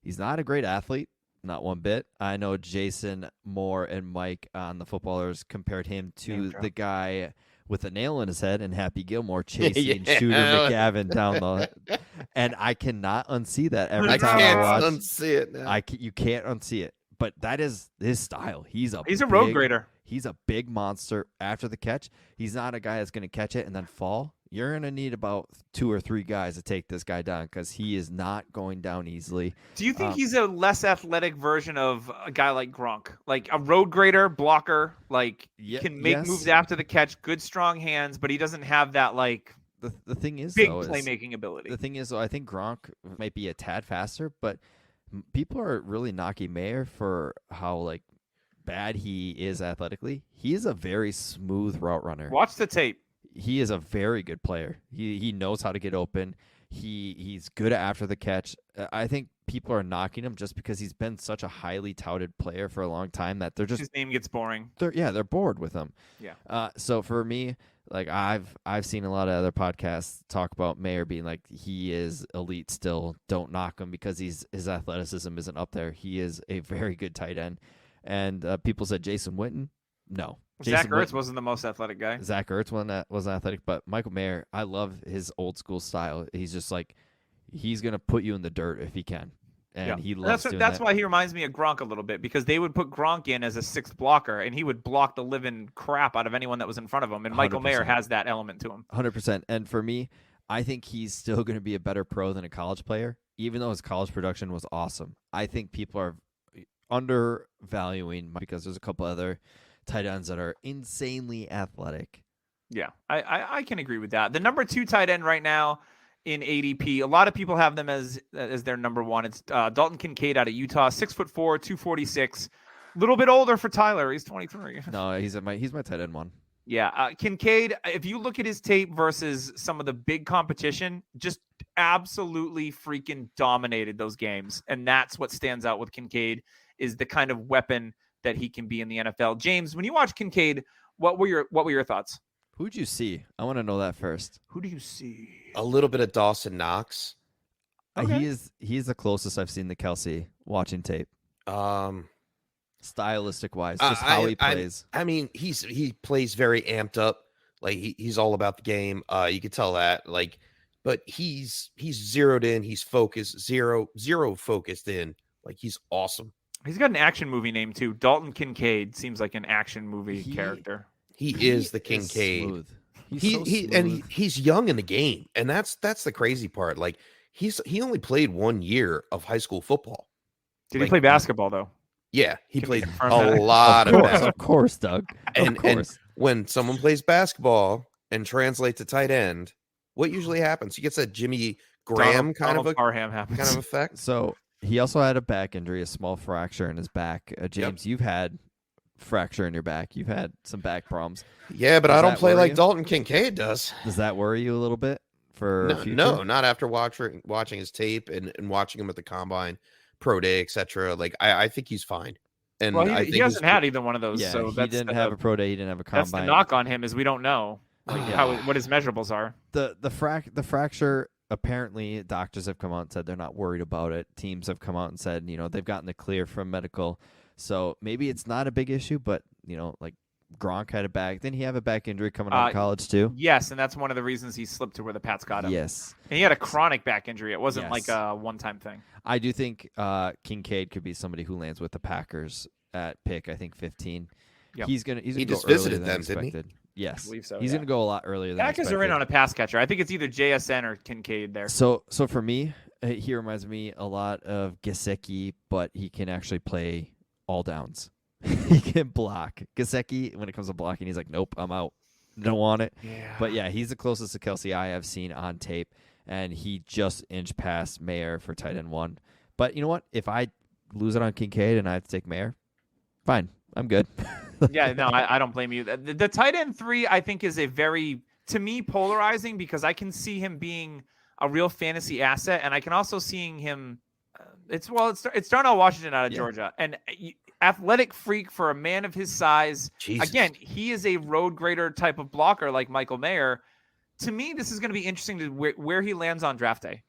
He's not a great athlete, not one bit. I know Jason Moore and Mike on the Footballers compared him to the guy with a nail in his head and Happy Gilmore chasing Shooter McGavin down the. And I cannot unsee that every time I watch. I can't unsee it now. You can't unsee it. But that is his style. He's a road grader. He's a big monster after the catch. He's not a guy that's going to catch it and then fall. You're going to need about 2 or 3 guys to take this guy down because he is not going down easily. Do you think he's a less athletic version of a guy like Gronk? Like a road grader, blocker, can make moves after the catch, good strong hands, but he doesn't have that the thing is big playmaking ability. The thing is, though, I think Gronk might be a tad faster, but people are really knocking Mayer for how bad he is athletically. He is a very smooth route runner. Watch the tape. He is a very good player. He knows how to get open. He's good after the catch. I think people are knocking him just because he's been such a highly touted player for a long time that they're just his name gets boring. They're bored with him. Yeah. So for me, I've seen a lot of other podcasts talk about Mayer being like he is elite still. Don't knock him because his athleticism isn't up there. He is a very good tight end. And people said Jason Witten. No. Zach Ertz wasn't the most athletic guy. Zach Ertz wasn't athletic, but Michael Mayer, I love his old school style. He's just he's going to put you in the dirt if he can. And he loves doing that. That's why he reminds me of Gronk a little bit, because they would put Gronk in as a 6th blocker, and he would block the living crap out of anyone that was in front of him. And Michael 100%. Mayer has that element to him. 100%. And for me, I think he's still going to be a better pro than a college player, even though his college production was awesome. I think people are undervaluing because there's a couple other tight ends that are insanely athletic. Yeah, I can agree with that. The number 2 tight end right now in ADP, a lot of people have them as their number 1. It's Dalton Kincaid out of Utah, 6'4", 246. A little bit older for Tyler. He's 23. No, he's my tight end 1. Yeah, Kincaid, if you look at his tape versus some of the big competition, just absolutely freaking dominated those games. And that's what stands out with Kincaid, is the kind of weapon that he can be in the NFL. James, when you watch Kincaid, what were your thoughts? Who'd you see? I want to know that first. Who do you see? A little bit of Dawson Knox. Okay. He is the closest I've seen to Kelsey watching tape. Stylistic wise, just how he plays. I mean, he plays very amped up. He's all about the game. You could tell that. But he's zeroed in. He's focused. Zero focused in. He's awesome. He's got an action movie name too. Dalton Kincaid seems like an action movie character. He is the Kincaid. Smooth. He's young in the game, and that's the crazy part. He only played 1 year of high school football. Did he play basketball though? Yeah, he played a lot of basketball. Of course, Doug. And when someone plays basketball and translates to tight end, what usually happens? He gets that Jimmy Graham kind of Parham happens. kind of effect. So he also had a back injury, a small fracture in his back. James, you've had fracture in your back. You've had some back problems. Yeah, but Does I don't that play worry like you? Dalton Kincaid does. Does that worry you a little bit for future? No, not after watching his tape and watching him at the combine, pro day, etc. Like I think he's fine. And Well, I he think hasn't had either one of those. Yeah, so he that's didn't have a pro day. He didn't have a That's the combine. knock on him is we don't know what his measurables are. The fracture, apparently doctors have come out and said they're not worried about it. Teams have come out and said, they've gotten the clear from medical. So maybe it's not a big issue, but like Gronk had a back. Didn't he have a back injury coming out of college too? Yes, and that's one of the reasons he slipped to where the Pats got him. Yes. And he had a chronic back injury. It wasn't like Yes. a one-time thing. I do think Kincaid could be somebody who lands with the Packers at pick, I think 15. Yep. He's gonna He go just earlier visited than them, didn't he? expected. Yes, I believe so, he's yeah. gonna go a lot earlier than Packers expected. are in on a pass catcher. I think it's either JSN or Kincaid there. So for me, he reminds me a lot of Gesicki, but he can actually play all downs. He can block. Gesicki, when it comes to blocking, he's like, nope, I'm out. Don't want it. Yeah. But yeah, he's the closest to Kelsey I have seen on tape, and he just inched past Mayer for tight end 1. But you know what? If I lose it on Kincaid and I have to take Mayer, fine. I'm good. Yeah, no, I don't blame you. The tight end 3, I think, is a very, to me, polarizing because I can see him being a real fantasy asset, and I can also seeing him. It's Darnell Washington out of Georgia, and athletic freak for a man of his size. Jesus. Again, he is a road grader type of blocker like Michael Mayer. To me, this is going to be interesting to where he lands on draft day.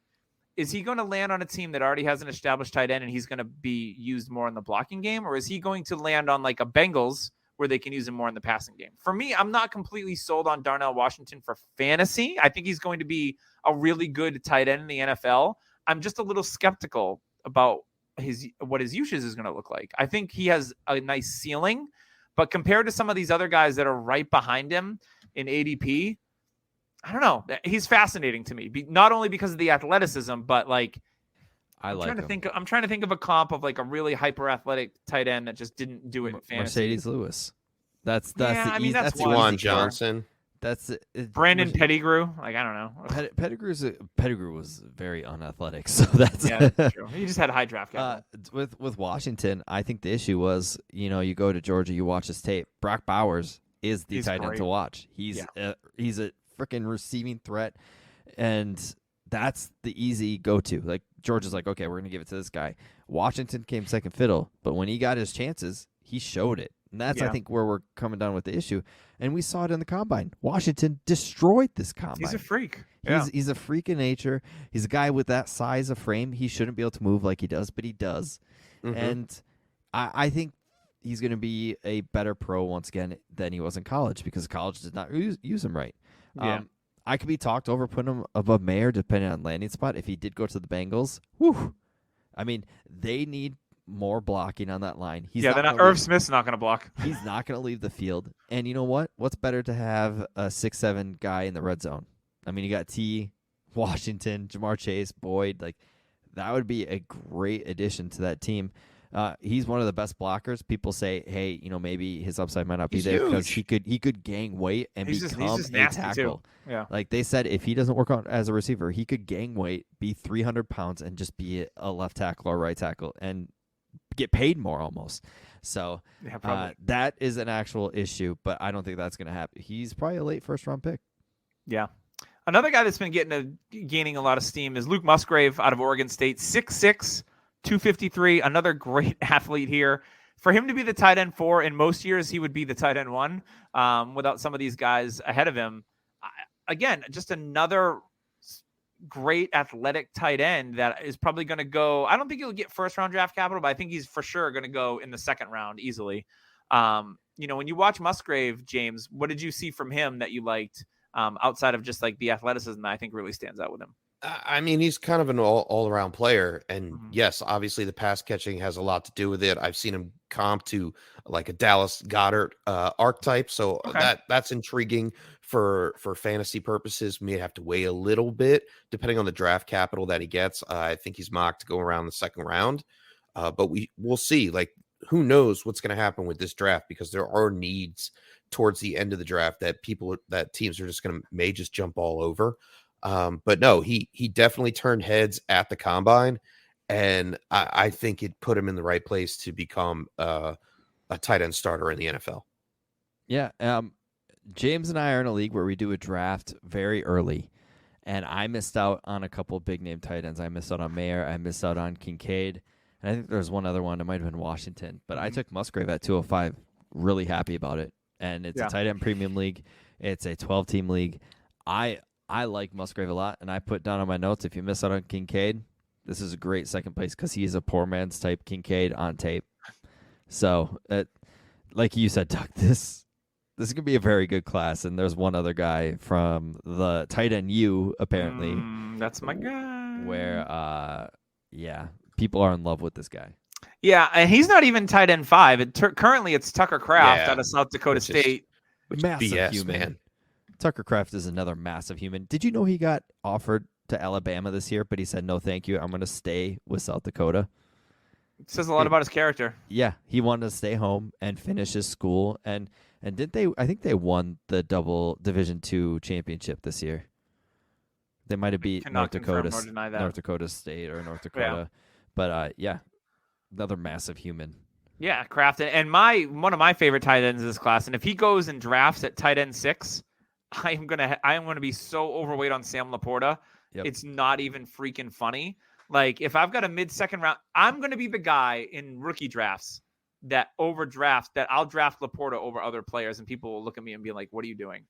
Is he going to land on a team that already has an established tight end and he's going to be used more in the blocking game? Or is he going to land on like a Bengals where they can use him more in the passing game? For me, I'm not completely sold on Darnell Washington for fantasy. I think he's going to be a really good tight end in the NFL. I'm just a little skeptical about what his usage is going to look like. I think he has a nice ceiling, but compared to some of these other guys that are right behind him in ADP, I don't know. He's fascinating to me, not only because of the athleticism, but like I'm trying to think of a comp of like a really hyper athletic tight end that just didn't do it in fantasy. Mercedes Lewis. That's that's the one. easy Juwan Johnson. That's it. Brandon Pettigrew. Like, I don't know. Pettigrew was very unathletic, so that's that's true. He just had a high draft capital. With Washington, I think the issue was, you go to Georgia, you watch his tape. Brock Bowers is the tight end to watch. He's a freaking receiving threat, and that's the easy go-to. Like Georgia's like, okay, we're gonna give it to this guy. Washington came second fiddle, but when he got his chances, he showed it. And that's, I think, where we're coming down with the issue. And we saw it in the combine. Washington destroyed this combine. He's a freak. He's a freak in nature. He's a guy with that size of frame. He shouldn't be able to move like he does, but he does. Mm-hmm. And I think he's going to be a better pro once again than he was in college because college did not use him right. Yeah. I could be talked over putting him above Mayer depending on landing spot. If he did go to the Bengals, whew, I mean, they need more blocking on that line. Irv Smith's not going to block. He's not going to leave the field. And you know what? What's better to have a 6'7" guy in the red zone? I mean, you got T, Washington, Jamar Chase, Boyd. Like, that would be a great addition to that team. He's one of the best blockers. People say, hey, maybe his upside might not be there because he could gain weight and become a tackle. Too. Yeah. Like they said, if he doesn't work out as a receiver, he could gain weight, be 300 pounds, and just be a left tackle or right tackle and get paid more almost. So that is an actual issue, but I don't think that's going to happen. He's probably a late first-round pick. Yeah. Another guy that's been gaining a lot of steam is Luke Musgrave out of Oregon State, 6'6", 253, another great athlete here. For him to be the tight end 4, in most years he would be the tight end 1 without some of these guys ahead of him. Again, just another great athletic tight end that is probably going to go. I don't think he'll get first-round draft capital, but I think he's for sure going to go in the second round easily. When you watch Musgrave, James, what did you see from him that you liked outside of just like the athleticism that I think really stands out with him? I mean, he's kind of an all-around player. And yes, obviously the pass catching has a lot to do with it. I've seen him comp to like a Dallas Goedert archetype. So that's intriguing for fantasy purposes. May have to weigh a little bit depending on the draft capital that he gets. I think he's mocked to go around the second round. But we'll see. Like, who knows what's going to happen with this draft, because there are needs towards the end of the draft that teams are just may just jump all over. But no, he definitely turned heads at the combine, and I think it put him in the right place to become a tight end starter in the NFL. Yeah. James and I are in a league where we do a draft very early, and I missed out on a couple big name tight ends. I missed out on Mayer. I missed out on Kincaid. And I think there's one other one. It might have been Washington. But I took Musgrave at 205. Really happy about it. And it's a tight end premium league. It's a 12-team league. I like Musgrave a lot, and I put down on my notes, if you miss out on Kincaid, this is a great second place because he is a poor man's type Kincaid on tape. So, like you said, Doug, this is going to be a very good class, and there's one other guy from the tight end U, apparently. That's my guy. Where, people are in love with this guy. Yeah, and he's not even tight end 5. Currently, it's Tucker Kraft out of South Dakota State. Massive BS, human. man. Tucker Kraft is another massive human. Did you know he got offered to Alabama this year, but he said, no, thank you. I'm going to stay with South Dakota. It says a lot about his character. Yeah, he wanted to stay home and finish his school. And didn't they? I think they won the double Division II championship this year. They might have beat North Dakota State or North Dakota. Yeah. But another massive human. Yeah, Kraft. And one of my favorite tight ends in this class. And if he goes and drafts at tight end 6, I am gonna be so overweight on Sam Laporta. Yep. It's not even freaking funny. Like, if I've got a mid-second round, I'm gonna be the guy in rookie drafts that overdraft, that I'll draft Laporta over other players, and people will look at me and be like, "What are you doing?"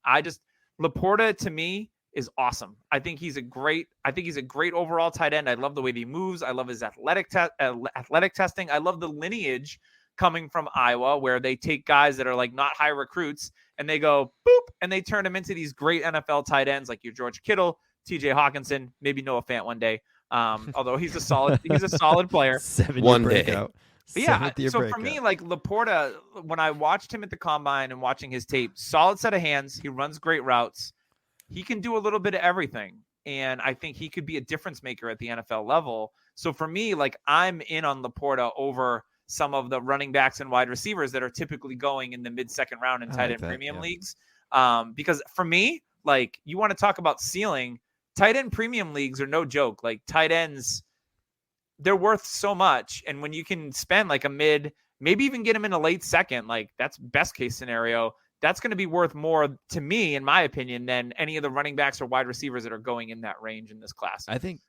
Laporta to me is awesome. I think he's a great overall tight end. I love the way he moves. I love his athletic testing. I love the lineage coming from Iowa, where they take guys that are like not high recruits and they go boop and they turn them into these great NFL tight ends like your George Kittle, TJ Hawkinson, maybe Noah Fant one day. Although he's a solid player. 7-year breakout. Yeah. So for me, like Laporta, when I watched him at the combine and watching his tape, solid set of hands. He runs great routes. He can do a little bit of everything. And I think he could be a difference maker at the NFL level. So for me, like, I'm in on Laporta over some of the running backs and wide receivers that are typically going in the mid-second round in tight end premium leagues. Because for me, like, you want to talk about ceiling, tight end premium leagues are no joke. Like, tight ends, they're worth so much. And when you can spend like a mid, maybe even get them in a late second, like, that's best case scenario. That's going to be worth more to me, in my opinion, than any of the running backs or wide receivers that are going in that range in this class. I think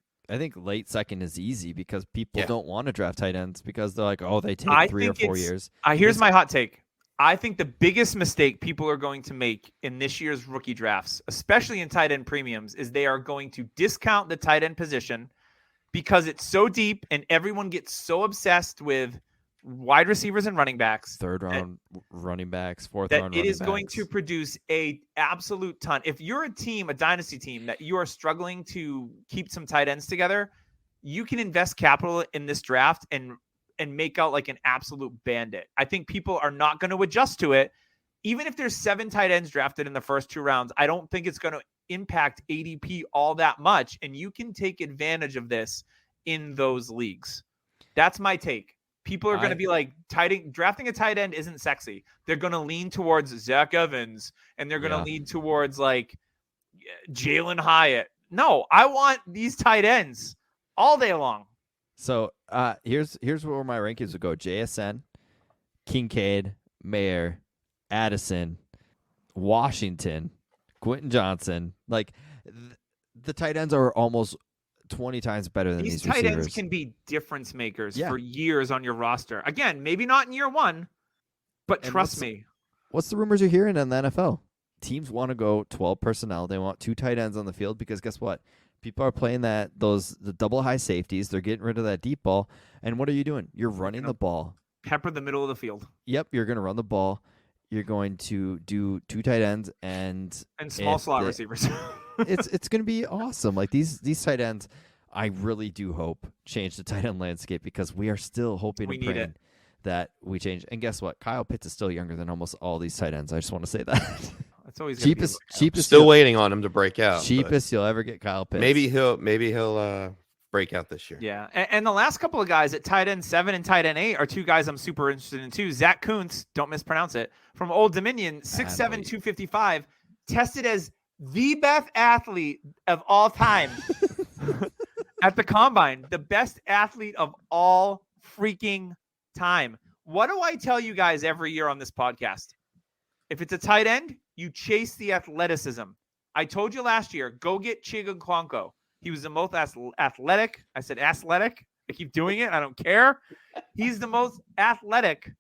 late second is easy because people don't want to draft tight ends because they're like, oh, they take 3 or 4 years. Here's my hot take. I think the biggest mistake people are going to make in this year's rookie drafts, especially in tight end premiums, is they are going to discount the tight end position because it's so deep and everyone gets so obsessed with wide receivers and running backs, third round running backs, fourth round running backs. It is going to produce a absolute ton. If you're a team, a dynasty team, that you are struggling to keep some tight ends together, you can invest capital in this draft and make out like an absolute bandit. I think people are not going to adjust to it. Even if there's 7 tight ends drafted in the first 2 rounds, I don't think it's going to impact ADP all that much. And you can take advantage of this in those leagues. That's my take. People are going to be like, drafting a tight end isn't sexy. They're going to lean towards Zach Evans, and they're going to lean towards like Jalen Hyatt. No, I want these tight ends all day long. So here's where my rankings would go: JSN, Kincaid, Mayer, Addison, Washington, Quentin Johnson. Like the tight ends are almost 20 times better than these tight ends can be difference makers for years on your roster. Again, maybe not in year 1, but trust me. What's the rumors you're hearing in the NFL? Teams want to go 12 personnel. They want 2 tight ends on the field because guess what? People are playing the double high safeties. They're getting rid of that deep ball. And what are you doing? You're running the ball. Pepper the middle of the field. Yep, you're going to run the ball. You're going to do 2 tight ends and small slot receivers. It's going to be awesome. Like these tight ends, I really do hope change the tight end landscape because we are still hoping and praying that we change. And guess what? Kyle Pitts is still younger than almost all these tight ends. I just want to say that. It's always cheapest. Still waiting on him to break out. Cheapest you'll ever get, Kyle Pitts. Maybe he'll break out this year. Yeah, and the last couple of guys at tight end 7 and tight end 8 are 2 guys I'm super interested in too. Zach Kuntz, don't mispronounce it, from Old Dominion, 6'7", 255, tested as the best athlete of all time at the combine, the best athlete of all freaking time. What do I tell you guys every year on this podcast? If it's a tight end, you chase the athleticism. I told you last year, go get Chigankwanko. He was the most athletic. I said athletic. I keep doing it. I don't care. He's the most athletic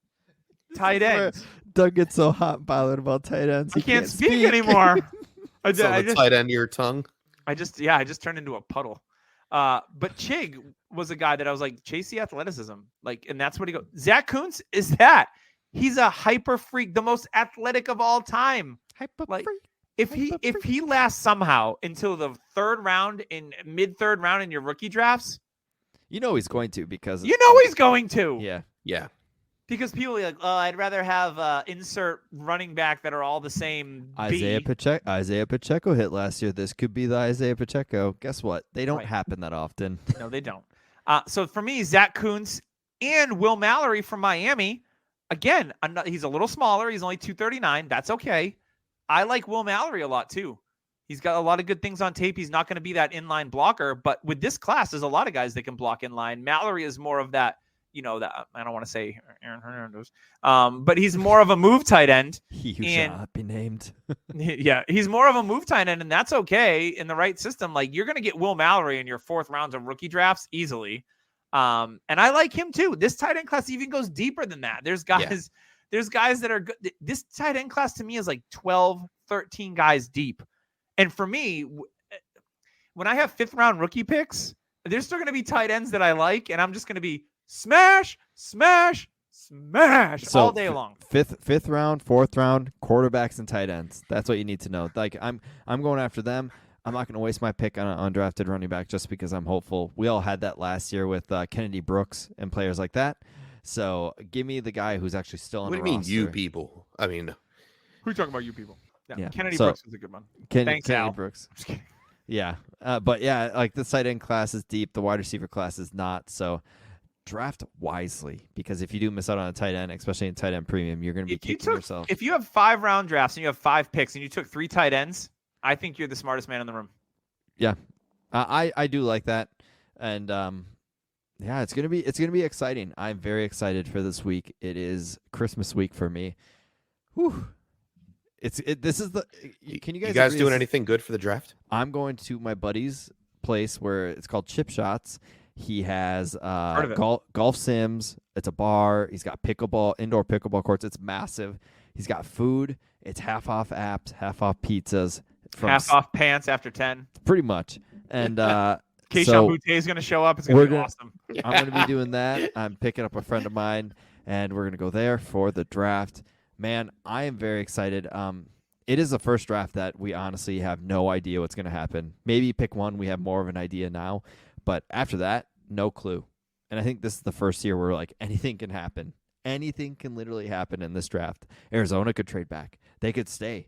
tight end. Doug gets so hot and bothered about tight ends. He can't speak anymore. So the tight end of your tongue. I just turned into a puddle. But Chig was a guy that I was like, chase the athleticism. Like, and that's what he goes. Zach Kuntz is that. He's a hyper freak, the most athletic of all time. Hyper Like, freak. If he lasts somehow until the mid-third round in your rookie drafts, you know he's going to because he's going to. Yeah. Because people are like, oh, I'd rather have insert running back that are all the same. Isaiah Pacheco hit last year. This could be the Isaiah Pacheco. Guess what? They don't happen that often. No, they don't. So for me, Zach Kuntz and Will Mallory from Miami. Again, he's a little smaller. He's only 239. That's okay. I like Will Mallory a lot too. He's got a lot of good things on tape. He's not going to be that inline blocker, but with this class, there's a lot of guys that can block inline. Mallory is more of that, that I don't want to say Aaron Hernandez, but he's more of a move tight end. He who shall not be named. Yeah, he's more of a move tight end, and that's okay in the right system. Like, you're going to get Will Mallory in your fourth rounds of rookie drafts easily. And I like him too. This tight end class even goes deeper than that. There's guys that are good. This tight end class to me is like 12, 13 guys deep. And for me, when I have fifth round rookie picks, there's still going to be tight ends that I like, and I'm just going to be smash all day long. Fifth round, fourth round, quarterbacks and tight ends. That's what you need to know. Like, I'm going after them. I'm not going to waste my pick on an undrafted running back just because I'm hopeful. We all had that last year with Kennedy Brooks and players like that. So give me the guy who's actually still on the roster. What do you mean, you people? I mean, who are you talking about, you people? Yeah. Kennedy So, Brooks is a good one. Thanks, Kennedy Al. Brooks. Just kidding. Yeah. But yeah, like the tight end class is deep. The wide receiver class is not. So draft wisely, because if you do miss out on a tight end, especially in tight end premium, you're going to be kicking yourself. If you have 5 round drafts and you have 5 picks and you took 3 tight ends, I think you're the smartest man in the room. Yeah. I do like that. And yeah, it's gonna be exciting. I'm very excited for this week. It is Christmas week for me. Whew. This is the. Can you guys doing anything good for the draft? I'm going to my buddy's place where it's called Chip Shots. He has golf sims. It's a bar. He's got indoor pickleball courts. It's massive. He's got food. It's half off apps, half off pizzas, half off pants after 10. Pretty much. And Keisha Boutte is going to show up. It's going to be awesome. I'm going to be doing that. I'm picking up a friend of mine, and we're going to go there for the draft. Man, I am very excited. It is the first draft that we honestly have no idea what's going to happen. Maybe pick one, we have more of an idea now. But after that, no clue. And I think this is the first year where like anything can happen. Anything can literally happen in this draft. Arizona could trade back. They could stay.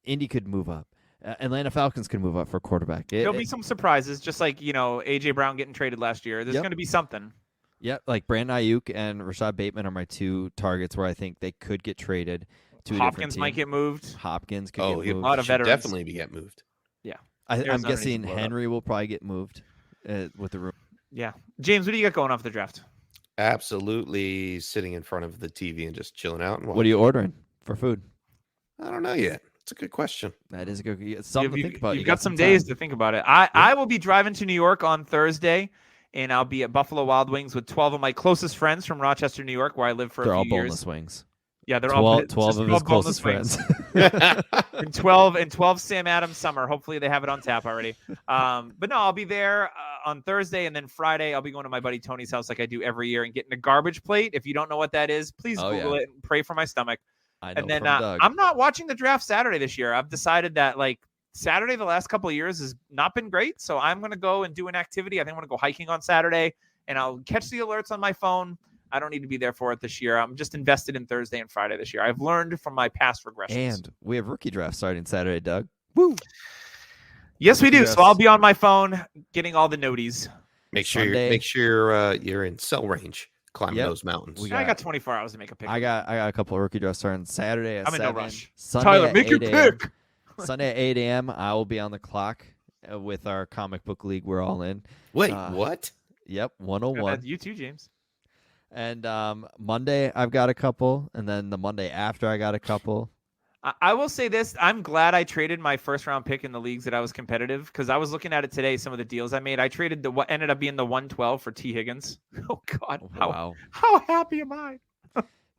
Indy could move up. Atlanta Falcons could move up for quarterback. There'll be some surprises, just like, A.J. Brown getting traded last year. There's going to be something. Yeah, like Brandon Ayuk and Rashad Bateman are my 2 targets where I think they could get traded to Hopkins might get moved. Hopkins could get moved. A lot of veterans. Definitely get moved. Yeah. I'm guessing Henry will probably get moved with the room. Yeah. James, what do you got going off the draft? Absolutely sitting in front of the TV and just chilling out. What are you ordering for food? I don't know yet. It's a good question. That is a good something to think about. You've got some days to think about it. I will be driving to New York on Thursday, and I'll be at Buffalo Wild Wings with 12 of my closest friends from Rochester, New York, where I lived for a few years. They're all boneless wings. Yeah, they're 12 of his closest friends. and 12 Sam Adams summer. Hopefully they have it on tap already. But no, I'll be there on Thursday, and then Friday I'll be going to my buddy Tony's house like I do every year and getting a garbage plate. If you don't know what that is, please Google it and pray for my stomach. And then I'm not watching the draft Saturday this year. I've decided that like Saturday the last couple of years has not been great. So I'm going to go and do an activity. I think I'm going to go hiking on Saturday, and I'll catch the alerts on my phone. I don't need to be there for it this year. I'm just invested in Thursday and Friday this year. I've learned from my past regressions. And we have rookie draft starting Saturday, Doug. Woo! Yes, we do. Yes. So I'll be on my phone getting all the noties. Make sure you're in cell range. Climbing those mountains. I got 24 hours to make a pick. I got a couple of rookie drafts starting Saturday at 7. I'm in no rush. Sunday Tyler, at make your pick. Sunday at 8 a.m. I will be on the clock with our comic book league. We're all in. Wait, what? Yep, 101. You too, James. And Monday I've got a couple, and then the Monday after I got a couple. I will say this. I'm glad I traded my first round pick in the leagues that I was competitive, because I was looking at it today, some of the deals I made. I traded what ended up being the 112 for T. Higgins. Oh, God. Wow. How happy am I?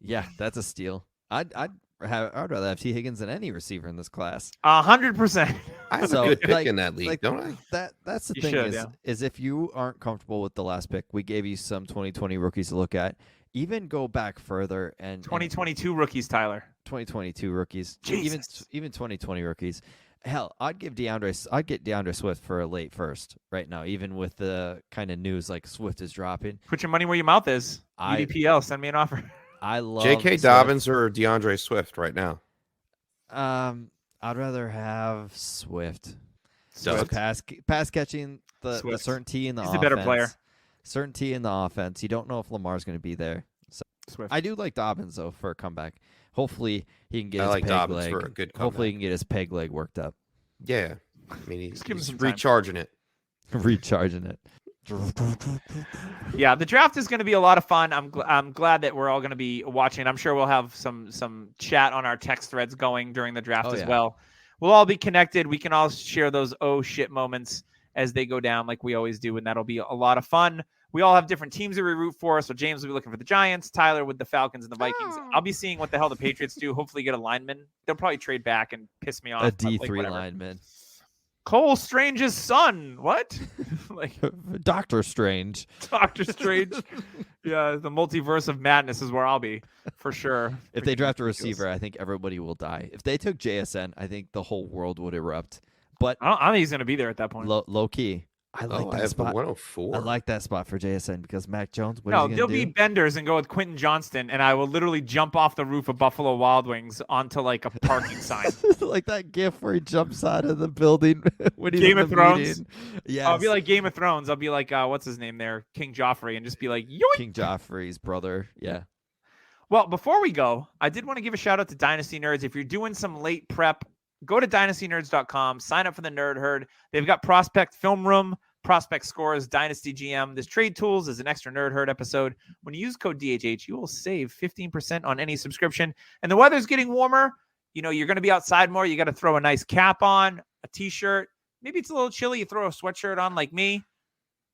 Yeah, that's a steal. I'd rather have T. Higgins than any receiver in this class. 100%. I have a good pick in that league, don't I? That's the You thing should, is if you aren't comfortable with the last pick, we gave you some 2020 rookies to look at. Even go back further and 2022 rookies, Tyler. 2022 rookies, Jesus. even 2020 rookies. Hell, I'd get DeAndre Swift for a late first right now, even with the kind of news like Swift is dropping. Put your money where your mouth is. UDPL, send me an offer. I love J.K. Swift. Dobbins or DeAndre Swift right now? I'd rather have Swift. Swift. Pass catching, the Swift. certainty in the He's offense. the better player. Certainty in the offense. You don't know if Lamar's going to be there. So Swift. I do like Dobbins though for a comeback. Hopefully he can get I his like peg Dobbins leg. for a good Hopefully he comeback. can get his peg leg worked up. Yeah. I mean, Just give him he's some time. recharging it. Recharging it. Yeah, the draft is going to be a lot of fun. I'm glad that we're all going to be watching. I'm sure we'll have some chat on our text threads going during the draft as well. We'll all be connected. We can all share those oh shit moments as they go down like we always do, and that'll be a lot of fun. We all have different teams that we root for. So James will be looking for the Giants, Tyler with the Falcons and the Vikings. I'll be seeing what the hell the Patriots do. Hopefully get a lineman. They'll probably trade back and piss me off. A but, like, D3 whatever. lineman. Cole Strange's son. What? Like Doctor Strange. Doctor Strange. Yeah, the multiverse of madness is where I'll be for sure. If they draft a receiver, I think everybody will die. If they took JSN, I think the whole world would erupt. But I don't think he's going to be there at that point. low key, I like I that have the spot. 104. I like that spot for JSN because Mac Jones. What is No, he they'll gonna be do? benders and go with Quentin Johnston, and I will literally jump off the roof of Buffalo Wild Wings onto like a parking sign. Like that gif where he jumps out of the building when he's Game in of the Thrones? meeting. Yes. I'll be like Game of Thrones. I'll be like, what's his name there? King Joffrey, and just be like, yoink. King Joffrey's brother. Yeah. Well, before we go, I did want to give a shout out to Dynasty Nerds. If you're doing some late prep, go to dynastynerds.com, sign up for the Nerd Herd. They've got Prospect Film Room, Prospect Scores, Dynasty GM. There's Trade Tools. There's an extra Nerd Herd episode. When you use code DHH, you will save 15% on any subscription. And the weather's getting warmer. You know, you're going to be outside more. You got to throw a nice cap on, a t-shirt. Maybe it's a little chilly. You throw a sweatshirt on like me.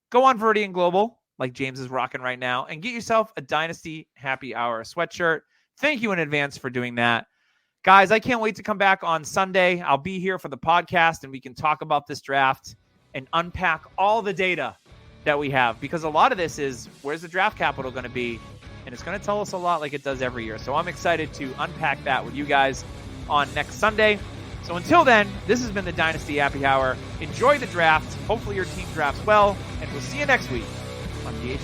Go on Viridian Global, like James is rocking right now, and get yourself a Dynasty Happy Hour sweatshirt. Thank you in advance for doing that. Guys, I can't wait to come back on Sunday. I'll be here for the podcast, and we can talk about this draft and unpack all the data that we have, because a lot of this is where's the draft capital going to be, and it's going to tell us a lot like it does every year. So I'm excited to unpack that with you guys on next Sunday. So until then, this has been the Dynasty Happy Hour. Enjoy the draft. Hopefully your team drafts well, and we'll see you next week on DHA.